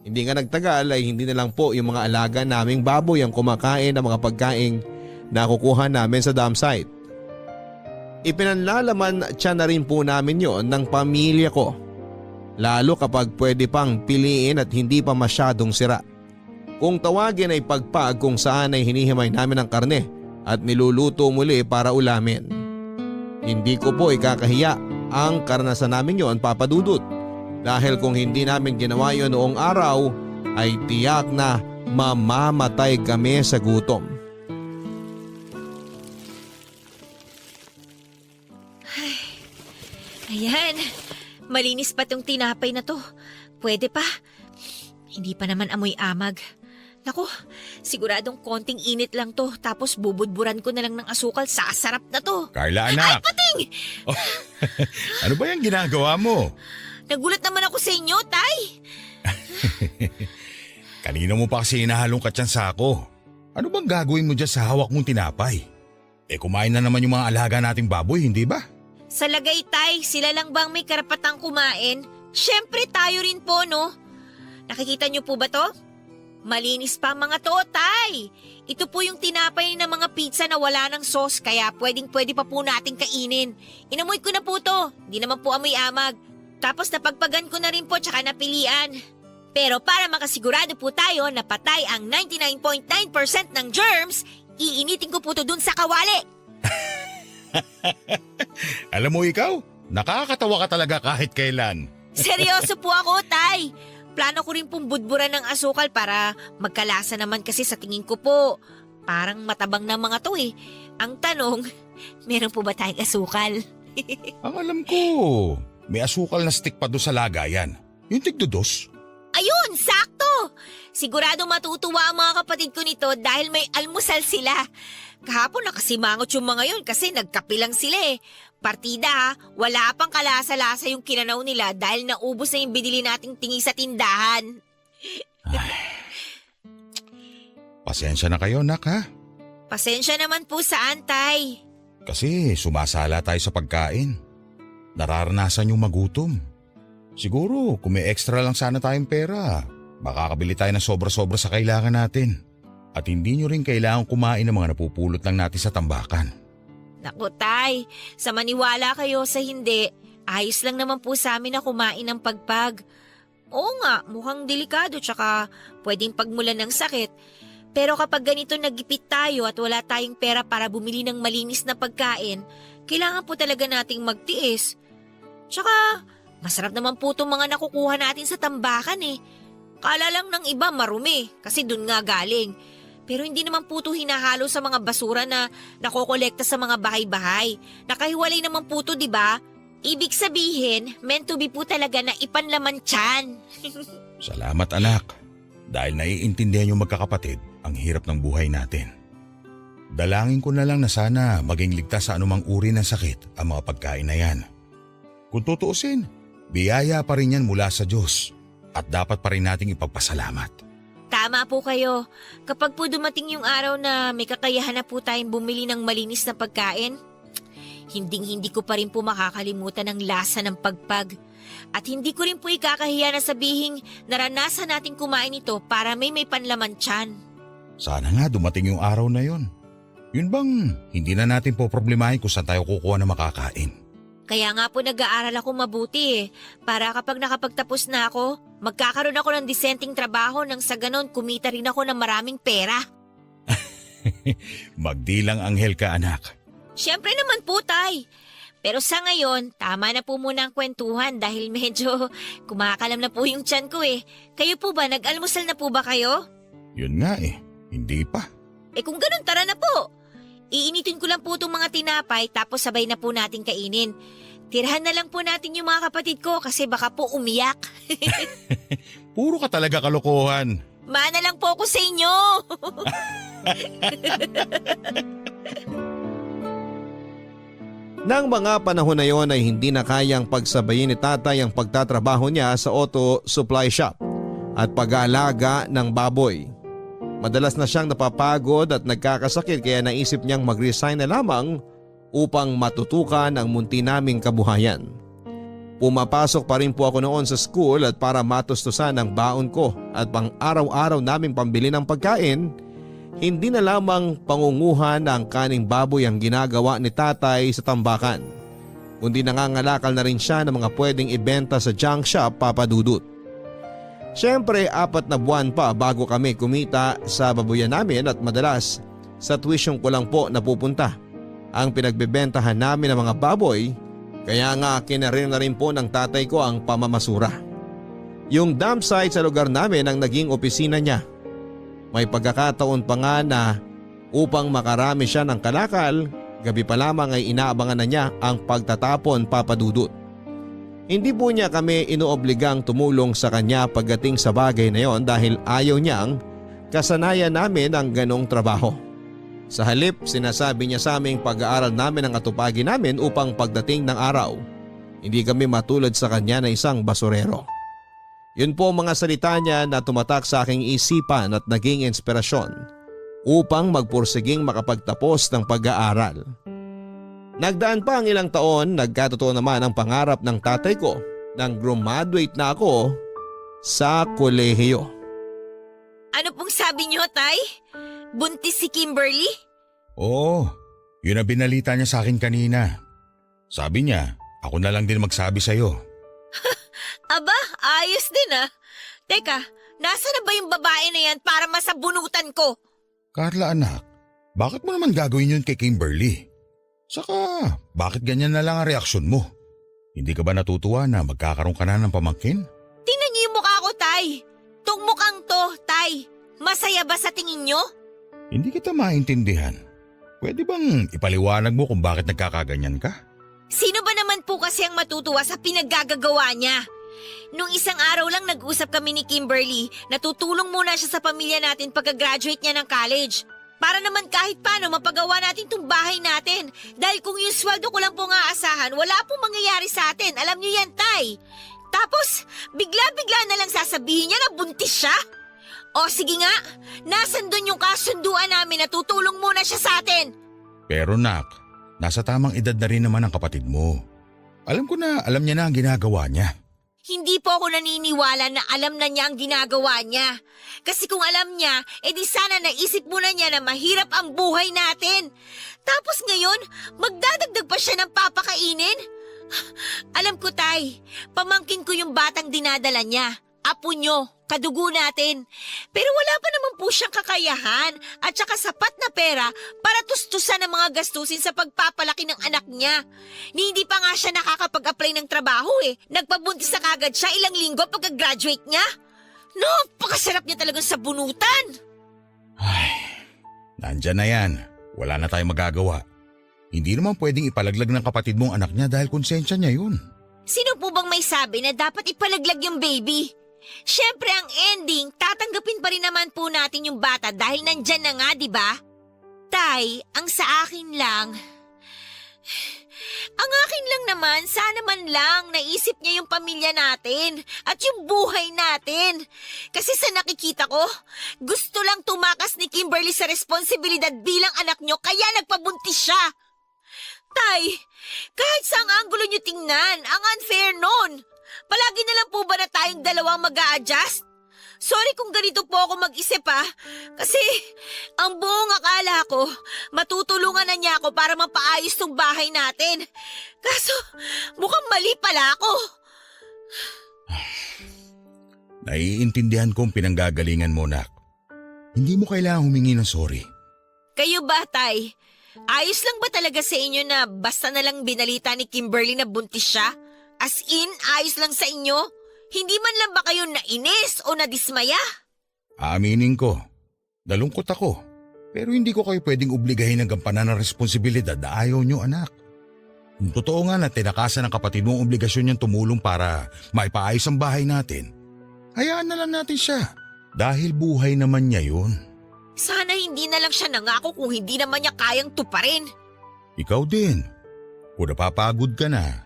Hindi nga nagtagal ay hindi na lang po yung mga alaga naming baboy ang kumakain ng mga pagkaing nakukuha namin sa dam site. Ipinanlalaman siya na rin po namin yon ng pamilya ko. Lalo kapag pwede pang piliin at hindi pa masyadong sira. Kung tawagin ay pagpag kung saan ay hinihimay namin ang karne at niluluto muli para ulamin. Hindi ko po ikakahiya ang karanasan namin yon, Papa Dudut. Dahil kung hindi namin ginawa yun noong araw ay tiyak na mamamatay kami sa gutom. Ayan, malinis pa tong tinapay na to. Pwede pa. Hindi pa naman amoy amag. Naku, siguradong konting init lang to tapos bubudburan ko na lang ng asukal, sasarap na to. Carla, anak! Ay, pating! Oh, ano ba yung ginagawa mo? Nagulat naman ako sa inyo, Tay. Kanina mo pa kasi inahalong katsyan sako. Ano bang gagawin mo dyan sa hawak mong tinapay? Kumain na naman yung mga alaga nating baboy, hindi ba? Sa lagay, Tay, sila lang bang may karapatang kumain? Siyempre tayo rin po, no? Nakikita niyo po ba to? Malinis pa mga to, Tay. Ito po yung tinapay ng mga pizza na wala ng sauce kaya pwedeng-pwede pa po nating kainin. Inamoy ko na po to. Hindi naman po amoy amag. Tapos napagpagan ko na rin po tsaka napilian. Pero para makasigurado po tayo na patay ang 99.9% ng germs, iinitin ko po to dun sa kawali. Alam mo ikaw, nakakatawa ka talaga kahit kailan. Seryoso po ako, Tay. Plano ko rin pong budburan ng asukal para magkalasa naman kasi sa tingin ko po. Parang matabang na mga to eh. Ang tanong, meron po ba tayong asukal? Ang alam ko, may asukal na stick pa doon sa lagayan. Yung tigdudos. Ayun, sakto! Sigurado matutuwa ang mga kapatid ko nito dahil may almusal sila. Kahapon nakasimangot yung mga yun kasi nagkape lang sila eh. Partida ha, wala pang kalasa-lasa yung kinanaw nila dahil naubos na yung binili nating tingi sa tindahan. Pasensya na kayo, nak ha? Pasensya naman po sa antay. Kasi sumasala tayo sa pagkain. Nararanasan yung magutom. Siguro kung may extra lang sana tayong pera, makakabili tayo ng sobra-sobra sa kailangan natin. At hindi nyo rin kailangan kumain ng mga napupulot lang natin sa tambakan. Naku tay, sa maniwala kayo sa hindi, ayos lang naman po sa amin na kumain ng pagpag. Oo nga, mukhang delikado tsaka pwedeng pagmulan ng sakit. Pero kapag ganito nagipit tayo at wala tayong pera para bumili ng malinis na pagkain, kailangan po talaga nating magtiis. Tsaka, masarap naman po itong mga nakukuha natin sa tambakan eh. Kala lang ng iba marumi kasi dun nga galing. Pero hindi naman po ito hinahalo sa mga basura na nakokolekta sa mga bahay-bahay. Nakahiwalay naman po ito, di ba? Ibig sabihin, meant to be po talaga na ipanlaman tiyan. Salamat anak. Dahil naiintindihan yung magkakapatid ang hirap ng buhay natin. Dalangin ko na lang na sana maging ligtas sa anumang uri ng sakit ang mga pagkain na yan. Kung tutuusin, biyaya pa rin yan mula sa Diyos at dapat pa rin nating ipagpasalamat. Tama po kayo. Kapag po dumating yung araw na may kakayahan na po tayong bumili ng malinis na pagkain, hinding-hindi ko pa rin po makakalimutan ang lasa ng pagpag. At hindi ko rin po ikakahiya na sabihing naranasan natin kumain ito para may panlaman tiyan. Sana nga dumating yung araw na yon. Yun bang hindi na natin po problemahin kung saan tayo kukuha na makakain? Kaya nga po nag-aaral ako mabuti para kapag nakapagtapos na ako, magkakaroon ako ng disenteng trabaho nang sa ganon kumita rin ako ng maraming pera. Magdilang anghel ka anak. Siyempre naman po tay. Pero sa ngayon, tama na po muna ang kwentuhan dahil medyo kumakalam na po yung tiyan ko eh. Kayo po ba, nag-almusal na po ba kayo? Yun nga hindi pa. Kung ganun, tara na po. Iinitin ko lang po itong mga tinapay tapos sabay na po natin kainin. Tirahan na lang po natin yung mga kapatid ko kasi baka po umiyak. Puro ka talaga kalokohan. Mana lang po ako sa inyo. Nang mga panahon na yon ay hindi na kayang pagsabayin ni tatay ang pagtatrabaho niya sa auto supply shop at pag-aalaga ng baboy. Madalas na siyang napapagod at nagkakasakit kaya naisip niyang mag-resign na lamang upang matutukan ang munti naming kabuhayan. Pumapasok pa rin po ako noon sa school at para matustusan ang baon ko at pang araw-araw naming pambili ng pagkain, hindi na lamang pangunguhan ng kaning baboy ang ginagawa ni tatay sa tambakan, kundi nangangalakal na rin siya ng mga pwedeng ibenta sa junk shop papadudot. Siyempre 4 na buwan pa bago kami kumita sa babuyan namin at madalas sa tuition ko lang po napupunta ang pinagbebentahan namin ng mga baboy, kaya nga kinarir na rin po ng tatay ko ang pamamasura. Yung dump site sa lugar namin ang naging opisina niya. May pagkakataon pa nga na upang makarami siya ng kalakal, gabi pa lamang ay inaabangan na niya ang pagtatapon papadudot. Hindi po niya kami inoobligang tumulong sa kanya pagdating sa bagay na yon dahil ayaw niyang kasanayan namin ang ganong trabaho. Sa halip, sinasabi niya sa aming pag-aaral namin ang atupagi namin upang pagdating ng araw, hindi kami matulad sa kanya na isang basurero. Yun po ang mga salita niya na tumatak sa aking isipan at naging inspirasyon upang magpursiging makapagtapos ng pag-aaral. Nagdaan pa ang ilang taon, nagkatotoo naman ang pangarap ng tatay ko nang graduate na ako sa kolehiyo. Ano pong sabi niyo, tay? Buntis si Kimberly? Oo, yun ang binalita niya sa akin kanina. Sabi niya, ako na lang din magsabi sa'yo. Aba, ayos din ah. Teka, nasa na ba yung babae na yan para masabunutan ko? Carla anak, bakit mo naman gagawin yun kay Kimberly? Saka, bakit ganyan na lang ang reaksyon mo? Hindi ka ba natutuwa na magkakaroon ka na ng pamangkin? Tingnan niyo yung mukha ko, tay. Tong mukhang to, tay. Masaya ba sa tingin niyo? Hindi kita maintindihan. Pwede bang ipaliwanag mo kung bakit nagkakaganyan ka? Sino ba naman po kasi ang matutuwa sa pinaggagawa niya? Nung isang araw lang nag-usap kami ni Kimberly na tutulong muna siya sa pamilya natin pagka-graduate niya ng college. Para naman kahit paano mapagawa natin tong bahay natin. Dahil kung yung sweldo ko lang pong aasahan, wala pong mangyayari sa atin. Alam niyo yan, Tay. Tapos, bigla-bigla na lang sasabihin niya na buntis siya. O sige nga, nasan dun yung kasunduan namin na tutulong muna siya sa atin? Pero nak, nasa tamang edad na rin naman ang kapatid mo. Alam ko na alam niya na ang ginagawa niya. Hindi po ako naniniwala na alam na niya ang ginagawa niya. Kasi kung alam niya, edi sana naisip muna niya na mahirap ang buhay natin. Tapos ngayon, magdadagdag pa siya ng papakainin? Alam ko, Tay, pamangkin ko yung batang dinadala niya. Apo nyo, kadugo natin. Pero wala pa naman po siyang kakayahan at saka sapat na pera para tustusan ang mga gastusin sa pagpapalaki ng anak niya. Ni hindi pa nga siya nakakapag-apply ng trabaho eh. Nagpabuntis na kagad siya ilang linggo pagka-graduate niya. No, pakasarap niya talagang sa bunutan. Ay, nandyan na yan. Wala na tayong magagawa. Hindi naman pwedeng ipalaglag ng kapatid mong anak niya dahil konsensya niya yun. Sino po bang may sabi na dapat ipalaglag yung baby? Siyempre ang ending, tatanggapin pa rin naman po natin yung bata dahil nandyan na nga, di ba? Tay, ang sa akin lang... Ang akin lang naman, sana man lang naisip niya yung pamilya natin at yung buhay natin. Kasi sa nakikita ko, gusto lang tumakas ni Kimberly sa responsibilidad bilang anak niyo kaya nagpabuntis siya. Tay, kahit saang anggulo niyo tingnan, ang unfair nun. Palagi na lang po ba na tayong dalawang mag-a-adjust? Sorry kung ganito po ako mag-isip kasi ang buong akala ko, matutulungan na niya ako para mapaayos tong bahay natin. Kaso mukhang mali pala ako. Naiintindihan ko ang pinanggagalingan mo, nak. Hindi mo kailangang humingi ng sorry. Kayo ba, Tay? Ayos lang ba talaga sa inyo na basta na lang binalita ni Kimberly na buntis siya? As in, ayos lang sa inyo? Hindi man lang ba kayo nainis o nadismaya? Aaminin ko, nalungkot ako. Pero hindi ko kayo pwedeng obligahin ng gampanan ng responsibilidad na ayaw nyo, anak. Kung totoo nga na tinakasan ng kapatid mo ang obligasyon niyang tumulong para maipaayos ang bahay natin, hayaan na lang natin siya. Dahil buhay naman niya yun. Sana hindi na lang siya nangako kung hindi naman niya kayang tuparin. Ikaw din. Kung napapagod ka na,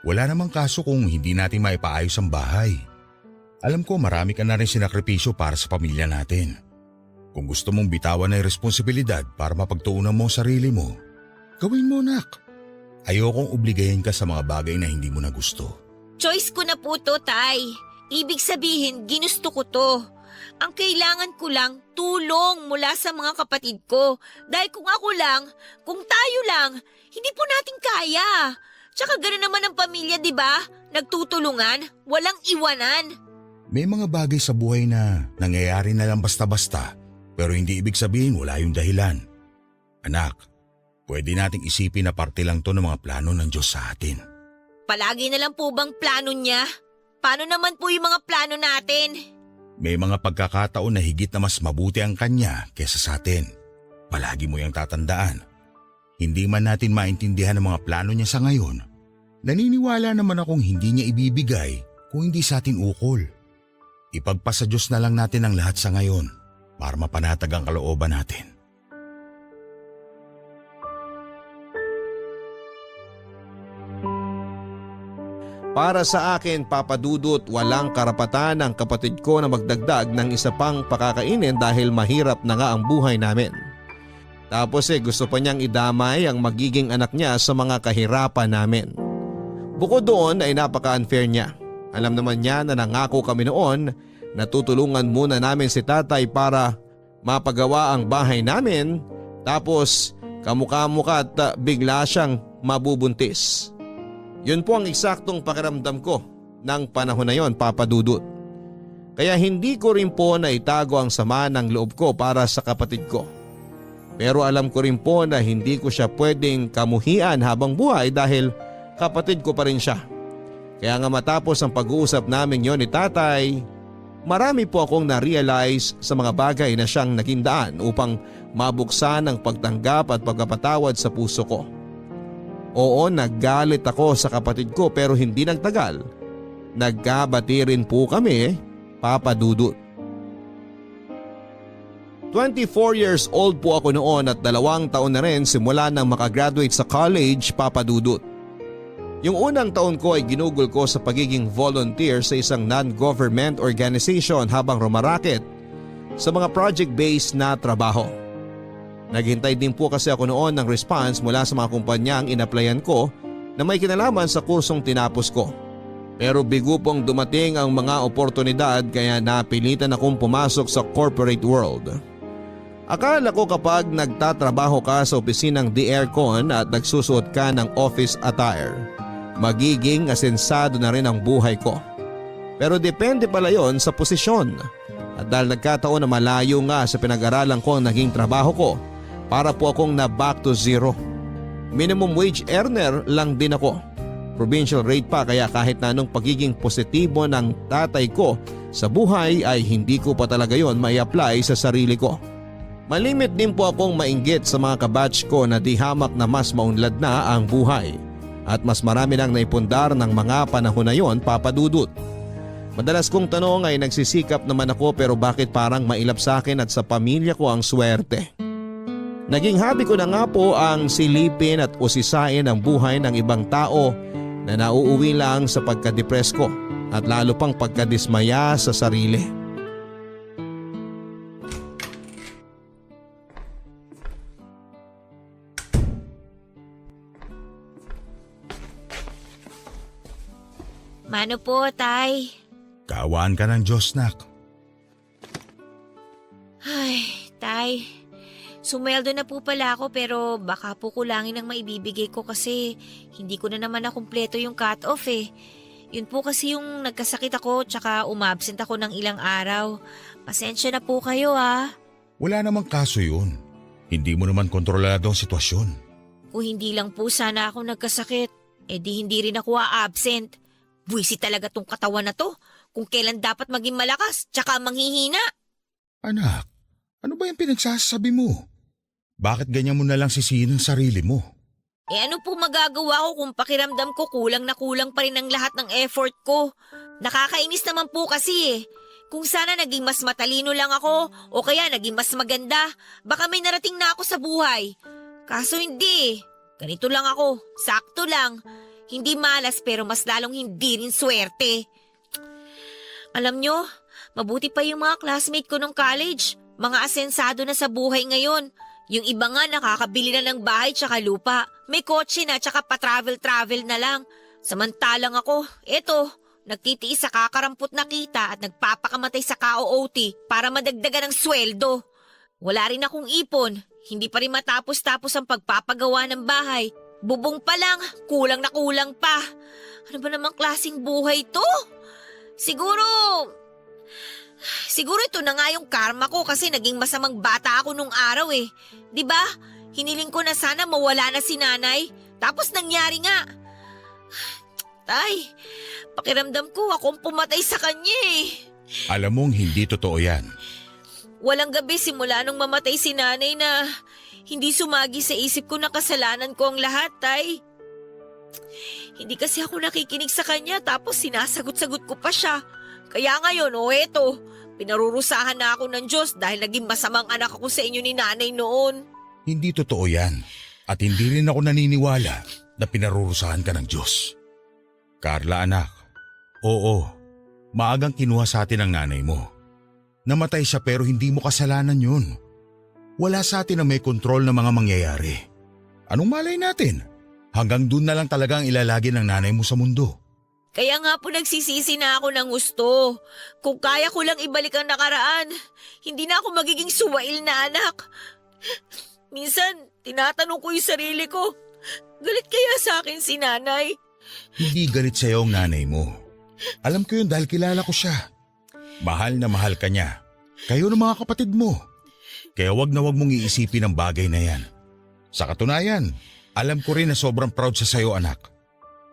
wala namang kaso kung hindi natin maipaayos ang bahay. Alam ko marami ka na rin sinakripisyo para sa pamilya natin. Kung gusto mong bitawan na yung responsibilidad para mapagtuunan mo ang sarili mo, gawin mo, nak. Ayokong obligahin ka sa mga bagay na hindi mo na gusto. Choice ko na po to, Tay. Ibig sabihin, ginusto ko to. Ang kailangan ko lang, tulong mula sa mga kapatid ko. Dahil kung ako lang, kung tayo lang, hindi po natin kaya. Tsaka gano'n naman ang pamilya, di ba? Nagtutulungan, walang iwanan. May mga bagay sa buhay na nangyayari na lang basta-basta, pero hindi ibig sabihin wala yung dahilan. Anak, pwede nating isipin na parte lang to ng mga plano ng Diyos sa atin. Palagi na lang po bang plano niya? Paano naman po yung mga plano natin? May mga pagkakataon na higit na mas mabuti ang kanya kesa sa atin. Palagi mo yung tatandaan. Hindi man natin maintindihan ang mga plano niya sa ngayon, naniniwala naman akong hindi niya ibibigay kung hindi sa atin ukol. Ipagpasa Diyos na lang natin ang lahat sa ngayon para mapanatag ang kalooban natin. Para sa akin, Papa Dudut, walang karapatan ang kapatid ko na magdagdag ng isa pang pakakainin dahil mahirap na nga ang buhay namin. Tapos gusto pa niyang idamay ang magiging anak niya sa mga kahirapan namin. Bukod doon ay napaka-unfair niya. Alam naman niya na nangako kami noon na tutulungan muna namin si tatay para mapagawa ang bahay namin, tapos kamukha-mukha at bigla siyang mabubuntis. Yun po ang eksaktong pakiramdam ko ng panahon na yon, Papa Dudut. Kaya hindi ko rin po naitago ang sama ng loob ko para sa kapatid ko. Pero alam ko rin po na hindi ko siya pwedeng kamuhian habang buhay dahil kapatid ko pa rin siya. Kaya nga matapos ang pag-uusap namin yon ni tatay, marami po akong na-realize sa mga bagay na siyang naging daan upang mabuksan ang pagtanggap at pagpapatawad sa puso ko. Oo, naggalit ako sa kapatid ko pero hindi nagtagal. nagkabati rin po kami, Papa Dudut. 24 years old po ako noon at 2 taon na rin simula nang makagraduate sa college, Papa Dudut. Yung unang taon ko ay ginugol ko sa pagiging volunteer sa isang non-government organization habang rumaraket sa mga project-based na trabaho. Naghintay din po kasi ako noon ng response mula sa mga kumpanyang in-applyan ko na may kinalaman sa kursong tinapos ko. Pero bigo pong dumating ang mga oportunidad kaya napilitan akong pumasok sa corporate world. Akala ko kapag nagtatrabaho ka sa opisinang di-aircon at nagsusuot ka ng office attire, magiging asensado na rin ang buhay ko. Pero depende pala yon sa posisyon. At dahil nagkataon na malayo nga sa pinag-aralan ko ang naging trabaho ko, para po akong na back to zero. Minimum wage earner lang din ako. Provincial rate pa kaya kahit na anong pagiging positibo ng tatay ko sa buhay ay hindi ko pa talaga yon mai-apply sa sarili ko. Malimit din po akong mainggit sa mga kabatch ko na di hamak na mas maunlad na ang buhay at mas marami nang naipundar ng mga panahon na yon, Papa Dudut. Madalas kong tanong ay nagsisikap naman ako pero bakit parang mailap sa akin at sa pamilya ko ang swerte. Naging hobby ko na nga po ang silipin at usisain ang buhay ng ibang tao na nauuwi lang sa pagkadepress ko at lalo pang pagkadismaya sa sarili. Mano po, Tay? Kaawaan ka ng Diyos, nak. Ay, Tay. Sumweldo na po pala ako pero baka po kulangin ang maibibigay ko kasi hindi ko na naman nakumpleto yung cut-off eh. Yun po kasi yung nagkasakit ako tsaka umabsent ako ng ilang araw. Pasensya na po kayo ah. Wala namang kaso yun. Hindi mo naman kontrolado ang sitwasyon. Kung hindi lang po sana ako nagkasakit, di hindi rin ako absent. Buwisit talaga tong katawan na to kung kailan dapat maging malakas tsaka manghihina. Anak, ano ba yung pinagsasabi mo? Bakit ganyan mo na lang sisihin ang sarili mo? Ano po magagawa ko kung pakiramdam ko kulang na kulang pa rin ang lahat ng effort ko? Nakakainis naman po kasi eh. Kung sana naging mas matalino lang ako o kaya naging mas maganda, baka may narating na ako sa buhay. Kaso hindi. Ganito lang ako, sakto lang. Hindi malas pero mas lalong hindi rin swerte. Alam nyo, mabuti pa yung mga classmate ko nung college. Mga asensado na sa buhay ngayon. Yung iba nga nakakabili na ng bahay tsaka lupa. May kotse na tsaka pa-travel-travel na lang. Samantalang ako, nagtitiis sa kakarampot na kita at nagpapakamatay sa ka-OOT para madagdagan ng sweldo. Wala rin akong ipon. Hindi pa rin matapos-tapos ang pagpapagawa ng bahay. Bubong pa lang, kulang na kulang pa. Ano ba namang klaseng buhay to? Siguro ito na nga yung karma ko kasi naging masamang bata ako nung araw eh. 'Di ba? Hiniling ko na sana mawala na si nanay. Tapos nangyari nga. Tay, pakiramdam ko akong pumatay sa kanya eh. Alam mong hindi totoo yan. Walang gabi simula nung mamatay si nanay na hindi sumagi sa isip ko na kasalanan ko ang lahat, Tay. Hindi kasi ako nakikinig sa kanya tapos sinasagot-sagot ko pa siya. Kaya ngayon, pinarurusahan na ako ng Diyos dahil naging masamang anak ako sa inyo ni nanay noon. Hindi totoo yan. At hindi rin ako naniniwala na pinarurusahan ka ng Diyos. Carla, anak. Oo, maagang kinuha sa atin ang nanay mo. Namatay siya pero hindi mo kasalanan yun. Wala sa atin na may kontrol ng mga mangyayari. Anong malay natin? Hanggang dun na lang talaga ang ilalagi ng nanay mo sa mundo. Kaya nga po nagsisisi na ako ng gusto. Kung kaya ko lang ibalik ang nakaraan, hindi na ako magiging suwail na anak. Minsan, tinatanong ko yung sarili ko, galit kaya sa akin si nanay? Hindi galit sa'yo ang nanay mo. Alam ko yun dahil kilala ko siya. Mahal na mahal ka niya. Kayo ng mga kapatid mo. Kaya wag na wag mong iisipin ang bagay na yan. Sa katunayan, alam ko rin na sobrang proud siya sa'yo, anak.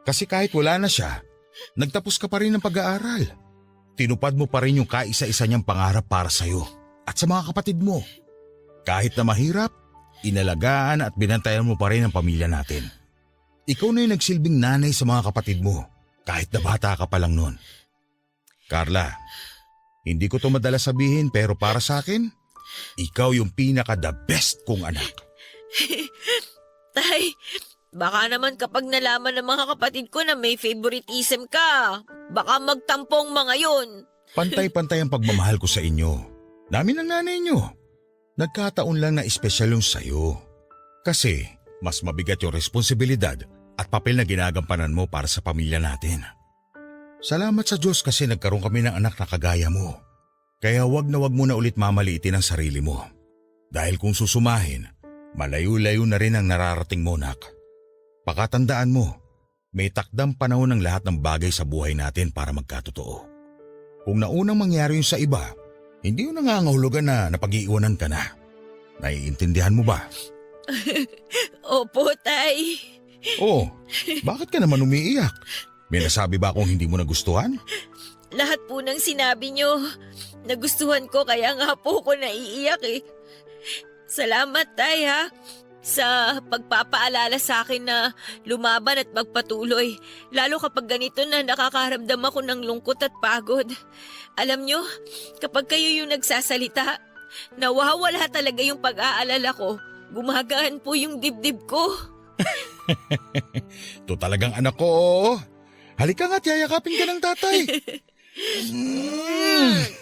Kasi kahit wala na siya, nagtapos ka pa rin ng pag-aaral. Tinupad mo pa rin yung kaisa-isa niyang pangarap para sa'yo at sa mga kapatid mo. Kahit na mahirap, inalagaan at binantayan mo pa rin ang pamilya natin. Ikaw na yung nagsilbing nanay sa mga kapatid mo. kahit na bata ka pa lang noon. Carla, hindi ko to madalas sabihin pero para sa akin, ikaw yung pinaka-the best kong anak. Tay, baka naman kapag nalaman ng mga kapatid ko na may favoritism ka, baka magtampong mga yun. Pantay-pantay ang pagmamahal ko sa inyo. Namin ang nanay nyo. Nagkataon lang na espesyal yung sayo. Kasi mas mabigat yung responsibilidad at papel na ginagampanan mo para sa pamilya natin. Salamat sa Diyos kasi nagkaroon kami ng anak na kagaya mo. Kaya wag na wag mo na ulit mamaliitin ang sarili mo. Dahil kung susumahin, malayo-layo na rin ang nararating mo, nak. Pakatandaan mo, may takdang panahon ng lahat ng bagay sa buhay natin para magkatotoo. Kung naunang mangyari yun sa iba, hindi yun nangangahulugan na napag-iiwanan ka na. Naiintindihan mo ba? Opo, Tay. Oh, bakit ka naman umiiyak? May nasabi ba akong hindi mo nagustuhan? Lahat po ng sinabi nyo, nagustuhan ko kaya nga po ko naiiyak eh. Salamat, Tay, ha, sa pagpapaalala sa akin na lumaban at magpatuloy. Lalo kapag ganito na nakakaramdam ako ng lungkot at pagod. Alam nyo, kapag kayo yung nagsasalita, nawawala talaga yung pag-aalala ko. Gumagaan po yung dibdib ko. Ito talagang anak ko, oo. Halika nga't yayakapin ka ng tatay.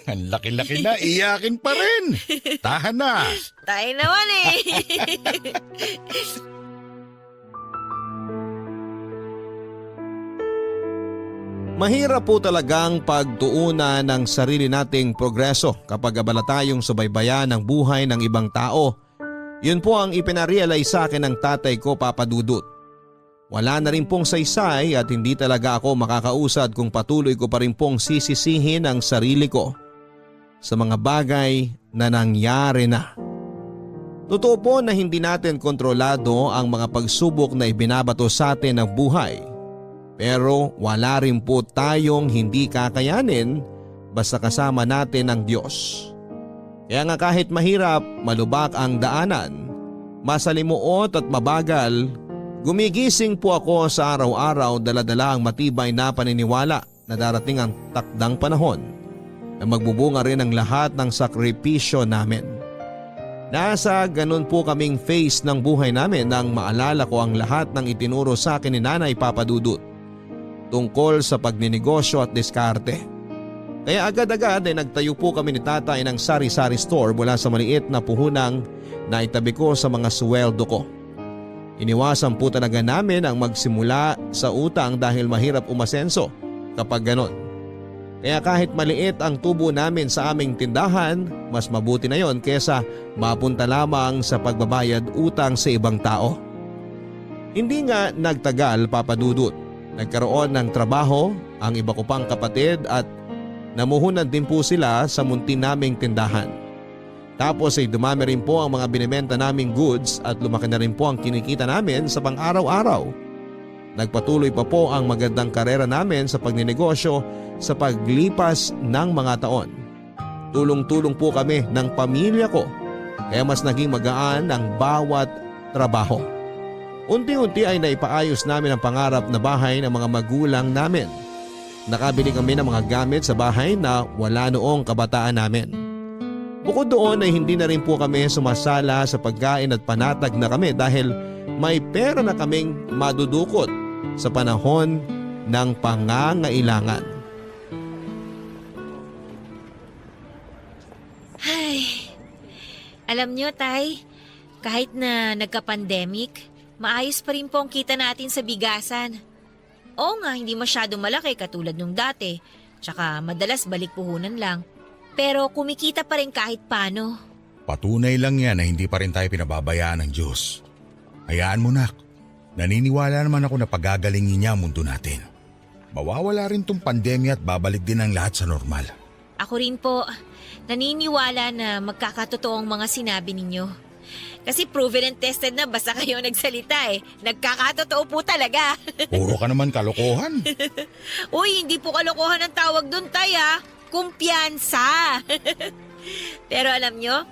Ang laki-laki na, iyakin pa rin. Tahan na. Tayo naman eh. Mahirap po talagang pagtuunan ng sarili nating progreso kapag abala tayong subaybayan ng buhay ng ibang tao. Yun po ang ipinarealize sa akin ng tatay ko, Papa Dudut. Wala na rin pong saysay at hindi talaga ako makakausad kung patuloy ko pa rin pong sisisihin ang sarili ko sa mga bagay na nangyari na. Totoo po na hindi natin kontrolado ang mga pagsubok na ibinabato sa atin ng buhay. Pero wala rin po tayong hindi kakayanin basta kasama natin ang Diyos. Kaya nga kahit mahirap, malubak ang daanan, masalimuot at mabagal, gumigising po ako sa araw-araw dala-dala ang matibay na paniniwala na darating ang takdang panahon na magbubunga rin ang lahat ng sakripisyo namin. Nasa ganun po kaming phase ng buhay namin nang maalala ko ang lahat ng itinuro sa akin ni Nanay Papa Dudut tungkol sa pagninegosyo at diskarte. Kaya agad-agad ay nagtayo po kami ni tatay ng sari-sari store mula sa maliit na puhunang na itabi ko sa mga sweldo ko. Iniwasan po talaga namin ang magsimula sa utang dahil mahirap umasenso kapag ganon. Kaya kahit maliit ang tubo namin sa aming tindahan, mas mabuti na yon kesa mapunta lamang sa pagbabayad utang sa ibang tao. Hindi nga nagtagal, Papa Dudut. Nagkaroon ng trabaho ang iba ko pang kapatid at namuhunan din po sila sa muntin naming tindahan. Tapos ay dumami rin po ang mga binibenta naming goods at lumaki na rin po ang kinikita namin sa pang-araw-araw. Nagpatuloy pa po ang magandang karera namin sa pagninegosyo sa paglipas ng mga taon. Tulong-tulong po kami ng pamilya ko kaya mas naging magaan ang bawat trabaho. Unti-unti ay naipaayos namin ang pangarap na bahay ng mga magulang namin. Nakabili kami ng mga gamit sa bahay na wala noong kabataan namin. Bukod doon ay hindi na rin po kami sumasala sa pagkain at panatag na kami dahil may pera na kaming madudukot sa panahon ng pangangailangan. Ay, alam nyo, Tay, kahit na nagka-pandemic, maayos pa rin po ang kita natin sa bigasan. Oo nga, hindi masyado malaki katulad nung dati, tsaka madalas balik puhunan lang. Pero kumikita pa rin kahit paano. Patunay lang yan na hindi pa rin tayo pinababayaan ng Diyos. Hayaan mo, nak. Naniniwala naman ako na pagagalingin niya ang mundo natin. Mawawala rin tong pandemya at babalik din ang lahat sa normal. Ako rin po, naniniwala na magkakatotoo ang mga sinabi ninyo. Kasi proven and tested na basta kayo nagsalita eh. Nagkakatotoo po talaga. Puro ka naman kalokohan. Uy, hindi po kalokohan ang tawag doon, Tay, ha? Kumpiyansa. Pero alam nyo,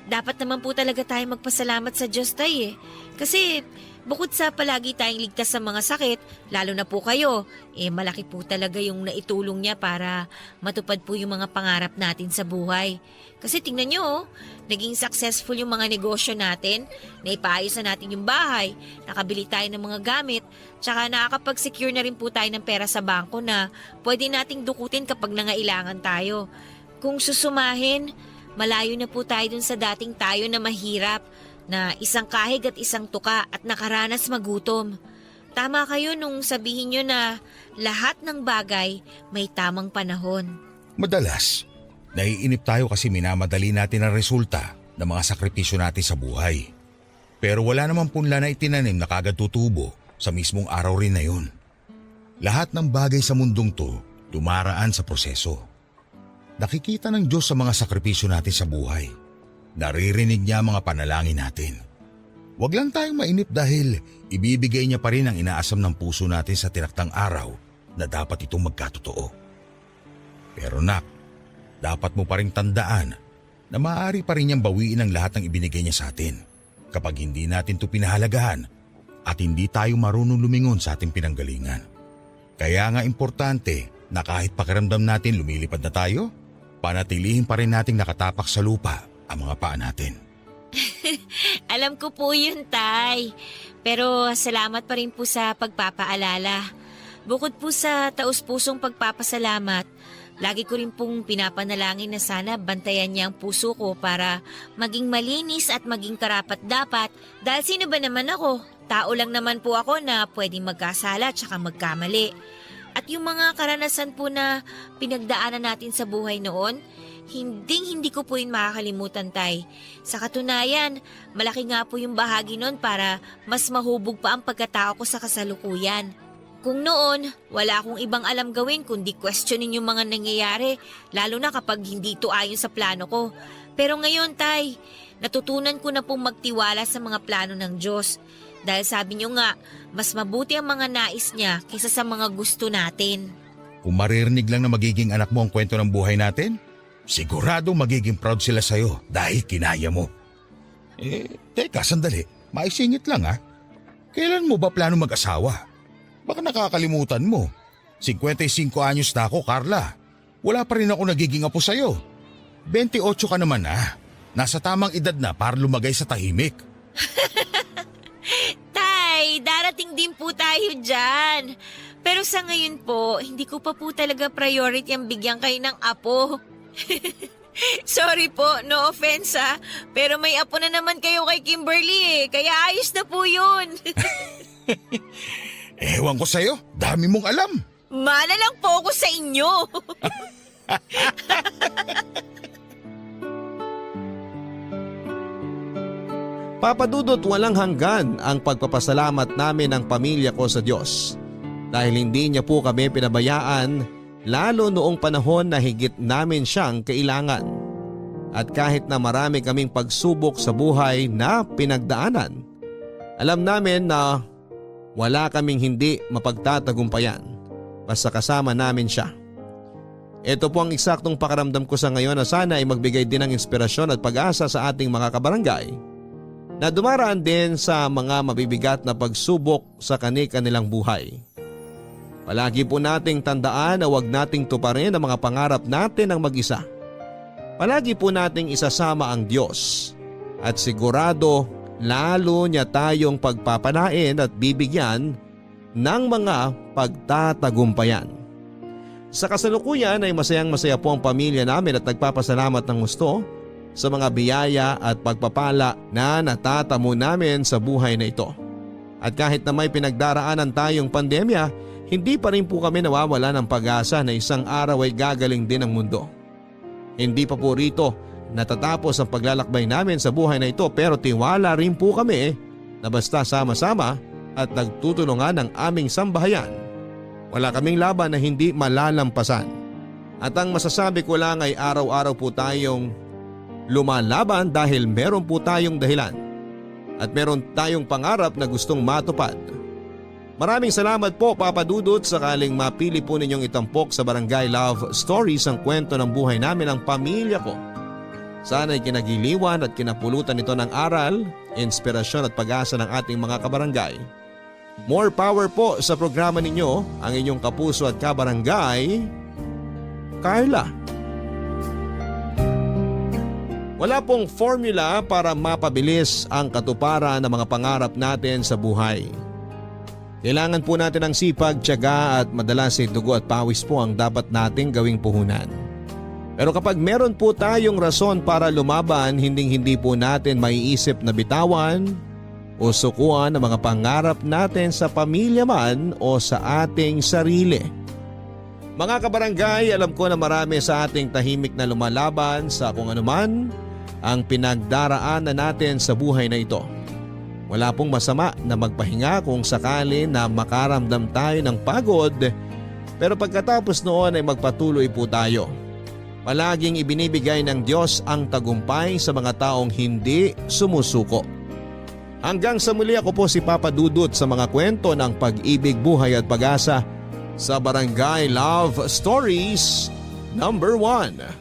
dapat naman po talaga tayo magpasalamat sa Diyos, Tay, eh. Kasi bukod sa palagi tayong ligtas sa mga sakit, lalo na po kayo, malaki po talaga yung naitulong niya para matupad po yung mga pangarap natin sa buhay. Kasi tingnan nyo, naging successful yung mga negosyo natin, naipaayos na natin yung bahay, nakabili tayo ng mga gamit, tsaka nakakapag-secure na rin po tayo ng pera sa bangko na pwede nating dukutin kapag nangailangan tayo. Kung susumahin, malayo na po tayo dun sa dating tayo na mahirap, na isang kahig at isang tuka at nakaranas magutom. Tama kayo nung sabihin nyo na lahat ng bagay may tamang panahon. Madalas, naiinip tayo kasi minamadali natin ang resulta ng mga sakripisyo natin sa buhay. Pero wala namang punla na itinanim na kagad tutubo sa mismong araw rin na yun. Lahat ng bagay sa mundong to dumaraan sa proseso. Nakikita ng Diyos sa mga sakripisyo natin sa buhay. Naririnig niya mga panalangin natin. Huwag lang tayong mainip dahil ibibigay niya pa rin ang inaasam ng puso natin sa tinaktang araw na dapat itong magkatotoo. Pero nak, dapat mo pa rin tandaan na maaari pa rin niyang bawiin ang lahat ng ibinigay niya sa atin kapag hindi natin ito pinahalagahan at hindi tayo marunong lumingon sa ating pinanggalingan. Kaya nga importante na kahit pakiramdam natin lumilipad na tayo, panatilihin pa rin nating nakatapak sa lupa ang mga paa natin. Alam ko po yun, Tay. Pero salamat pa rin po sa pagpapaalala. Bukod po sa taus-pusong pagpapasalamat, lagi ko rin pong pinapanalangin na sana bantayan niya ang puso ko para maging malinis at maging karapat-dapat. Dahil sino ba naman ako? Tao lang naman po ako na pwedeng magkasala at saka magkamali. At yung mga karanasan po na pinagdaanan natin sa buhay noon, hindi ko po yun makakalimutan, Tay. Sa katunayan, malaki nga po yung bahagi noon para mas mahubog pa ang pagkatao ko sa kasalukuyan. Kung noon, wala akong ibang alam gawin kundi questionin yung mga nangyayari, lalo na kapag hindi ito ayon sa plano ko. Pero ngayon, Tay, natutunan ko na pong magtiwala sa mga plano ng Diyos. Dahil sabi niyo nga, mas mabuti ang mga nais niya kaysa sa mga gusto natin. Kung maririnig lang na magiging anak mo ang kwento ng buhay natin, sigurado magiging proud sila sa'yo dahil kinaya mo. Teka, sandali. Maisingit lang ha. Kailan mo ba plano mag-asawa? Baka nakakalimutan mo. 55 anyos na ako, Carla. Wala pa rin ako nagiging apo sa'yo. 28 ka naman ha. Nasa tamang edad na para lumagay sa tahimik. Tay, darating din po tayo dyan. Pero sa ngayon po, hindi ko pa po talaga priority ang bigyan kayo ng apo. Sorry po, no offense ha. Pero may apo na naman kayo kay Kimberly kaya ayos na po yun. Ewan ko sa'yo, dami mong alam. Mana lang po ako sa inyo. Papadudot, walang hanggan ang pagpapasalamat namin ng pamilya ko sa Diyos dahil hindi niya po kami pinabayaan lalo noong panahon na higit namin siyang kailangan. At kahit na marami kaming pagsubok sa buhay na pinagdaanan, alam namin na wala kaming hindi mapagtatagumpayan basta kasama namin siya. Ito po ang eksaktong pakaramdam ko sa ngayon na sana ay magbigay din ng inspirasyon at pag-asa sa ating mga kabarangay na dumaraan din sa mga mabibigat na pagsubok sa kani-kanilang buhay. Palagi po nating tandaan na huwag nating tuparin ang mga pangarap natin ng mag-isa. Palagi po nating isasama ang Diyos at sigurado lalo niya tayong pagpapalain at bibigyan ng mga pagtatagumpayan. Sa kasalukuyan ay masayang-masaya po ang pamilya namin at nagpapasalamat ng gusto sa mga biyaya at pagpapala na natatamo namin sa buhay na ito. At kahit na may pinagdaraanan tayong pandemya, hindi pa rin po kami nawawala ng pag-asa na isang araw ay gagaling din ang mundo. Hindi pa po rito natatapos ang paglalakbay namin sa buhay na ito pero tiwala rin po kami na basta sama-sama at nagtutulungan ng aming sambahayan, wala kaming laban na hindi malalampasan. At ang masasabi ko lang ay araw-araw po tayong lumalaban dahil meron po tayong dahilan at meron tayong pangarap na gustong matupad. Maraming salamat po, Papa Dudut, sakaling mapili po ninyong itampok sa Barangay Love Stories ang kwento ng buhay namin ng pamilya ko. Sana'y kinagiliwan at kinapulutan ito ng aral, inspirasyon at pag-asa ng ating mga kabarangay. More power po sa programa ninyo, ang inyong kapuso at kabarangay, Carla. Wala pong formula para mapabilis ang katuparan ng mga pangarap natin sa buhay. Kailangan po natin ng sipag, tiyaga at madalas ay dugo at pawis po ang dapat nating gawing puhunan. Pero kapag meron po tayong rason para lumaban, hindi po natin maiisip na bitawan o sukuan ang mga pangarap natin sa pamilya man o sa ating sarili. Mga kabarangay, alam ko na marami sa ating tahimik na lumalaban sa kung anuman ang pinagdaraanan natin sa buhay na ito. Wala pong masama na magpahinga kung sakali na makaramdam tayo ng pagod, pero pagkatapos noon ay magpatuloy po tayo. Palaging ibinibigay ng Diyos ang tagumpay sa mga taong hindi sumusuko. Hanggang sa muli, ako po si Papa Dudut sa mga kwento ng pag-ibig, buhay at pag-asa sa Barangay Love Stories #1.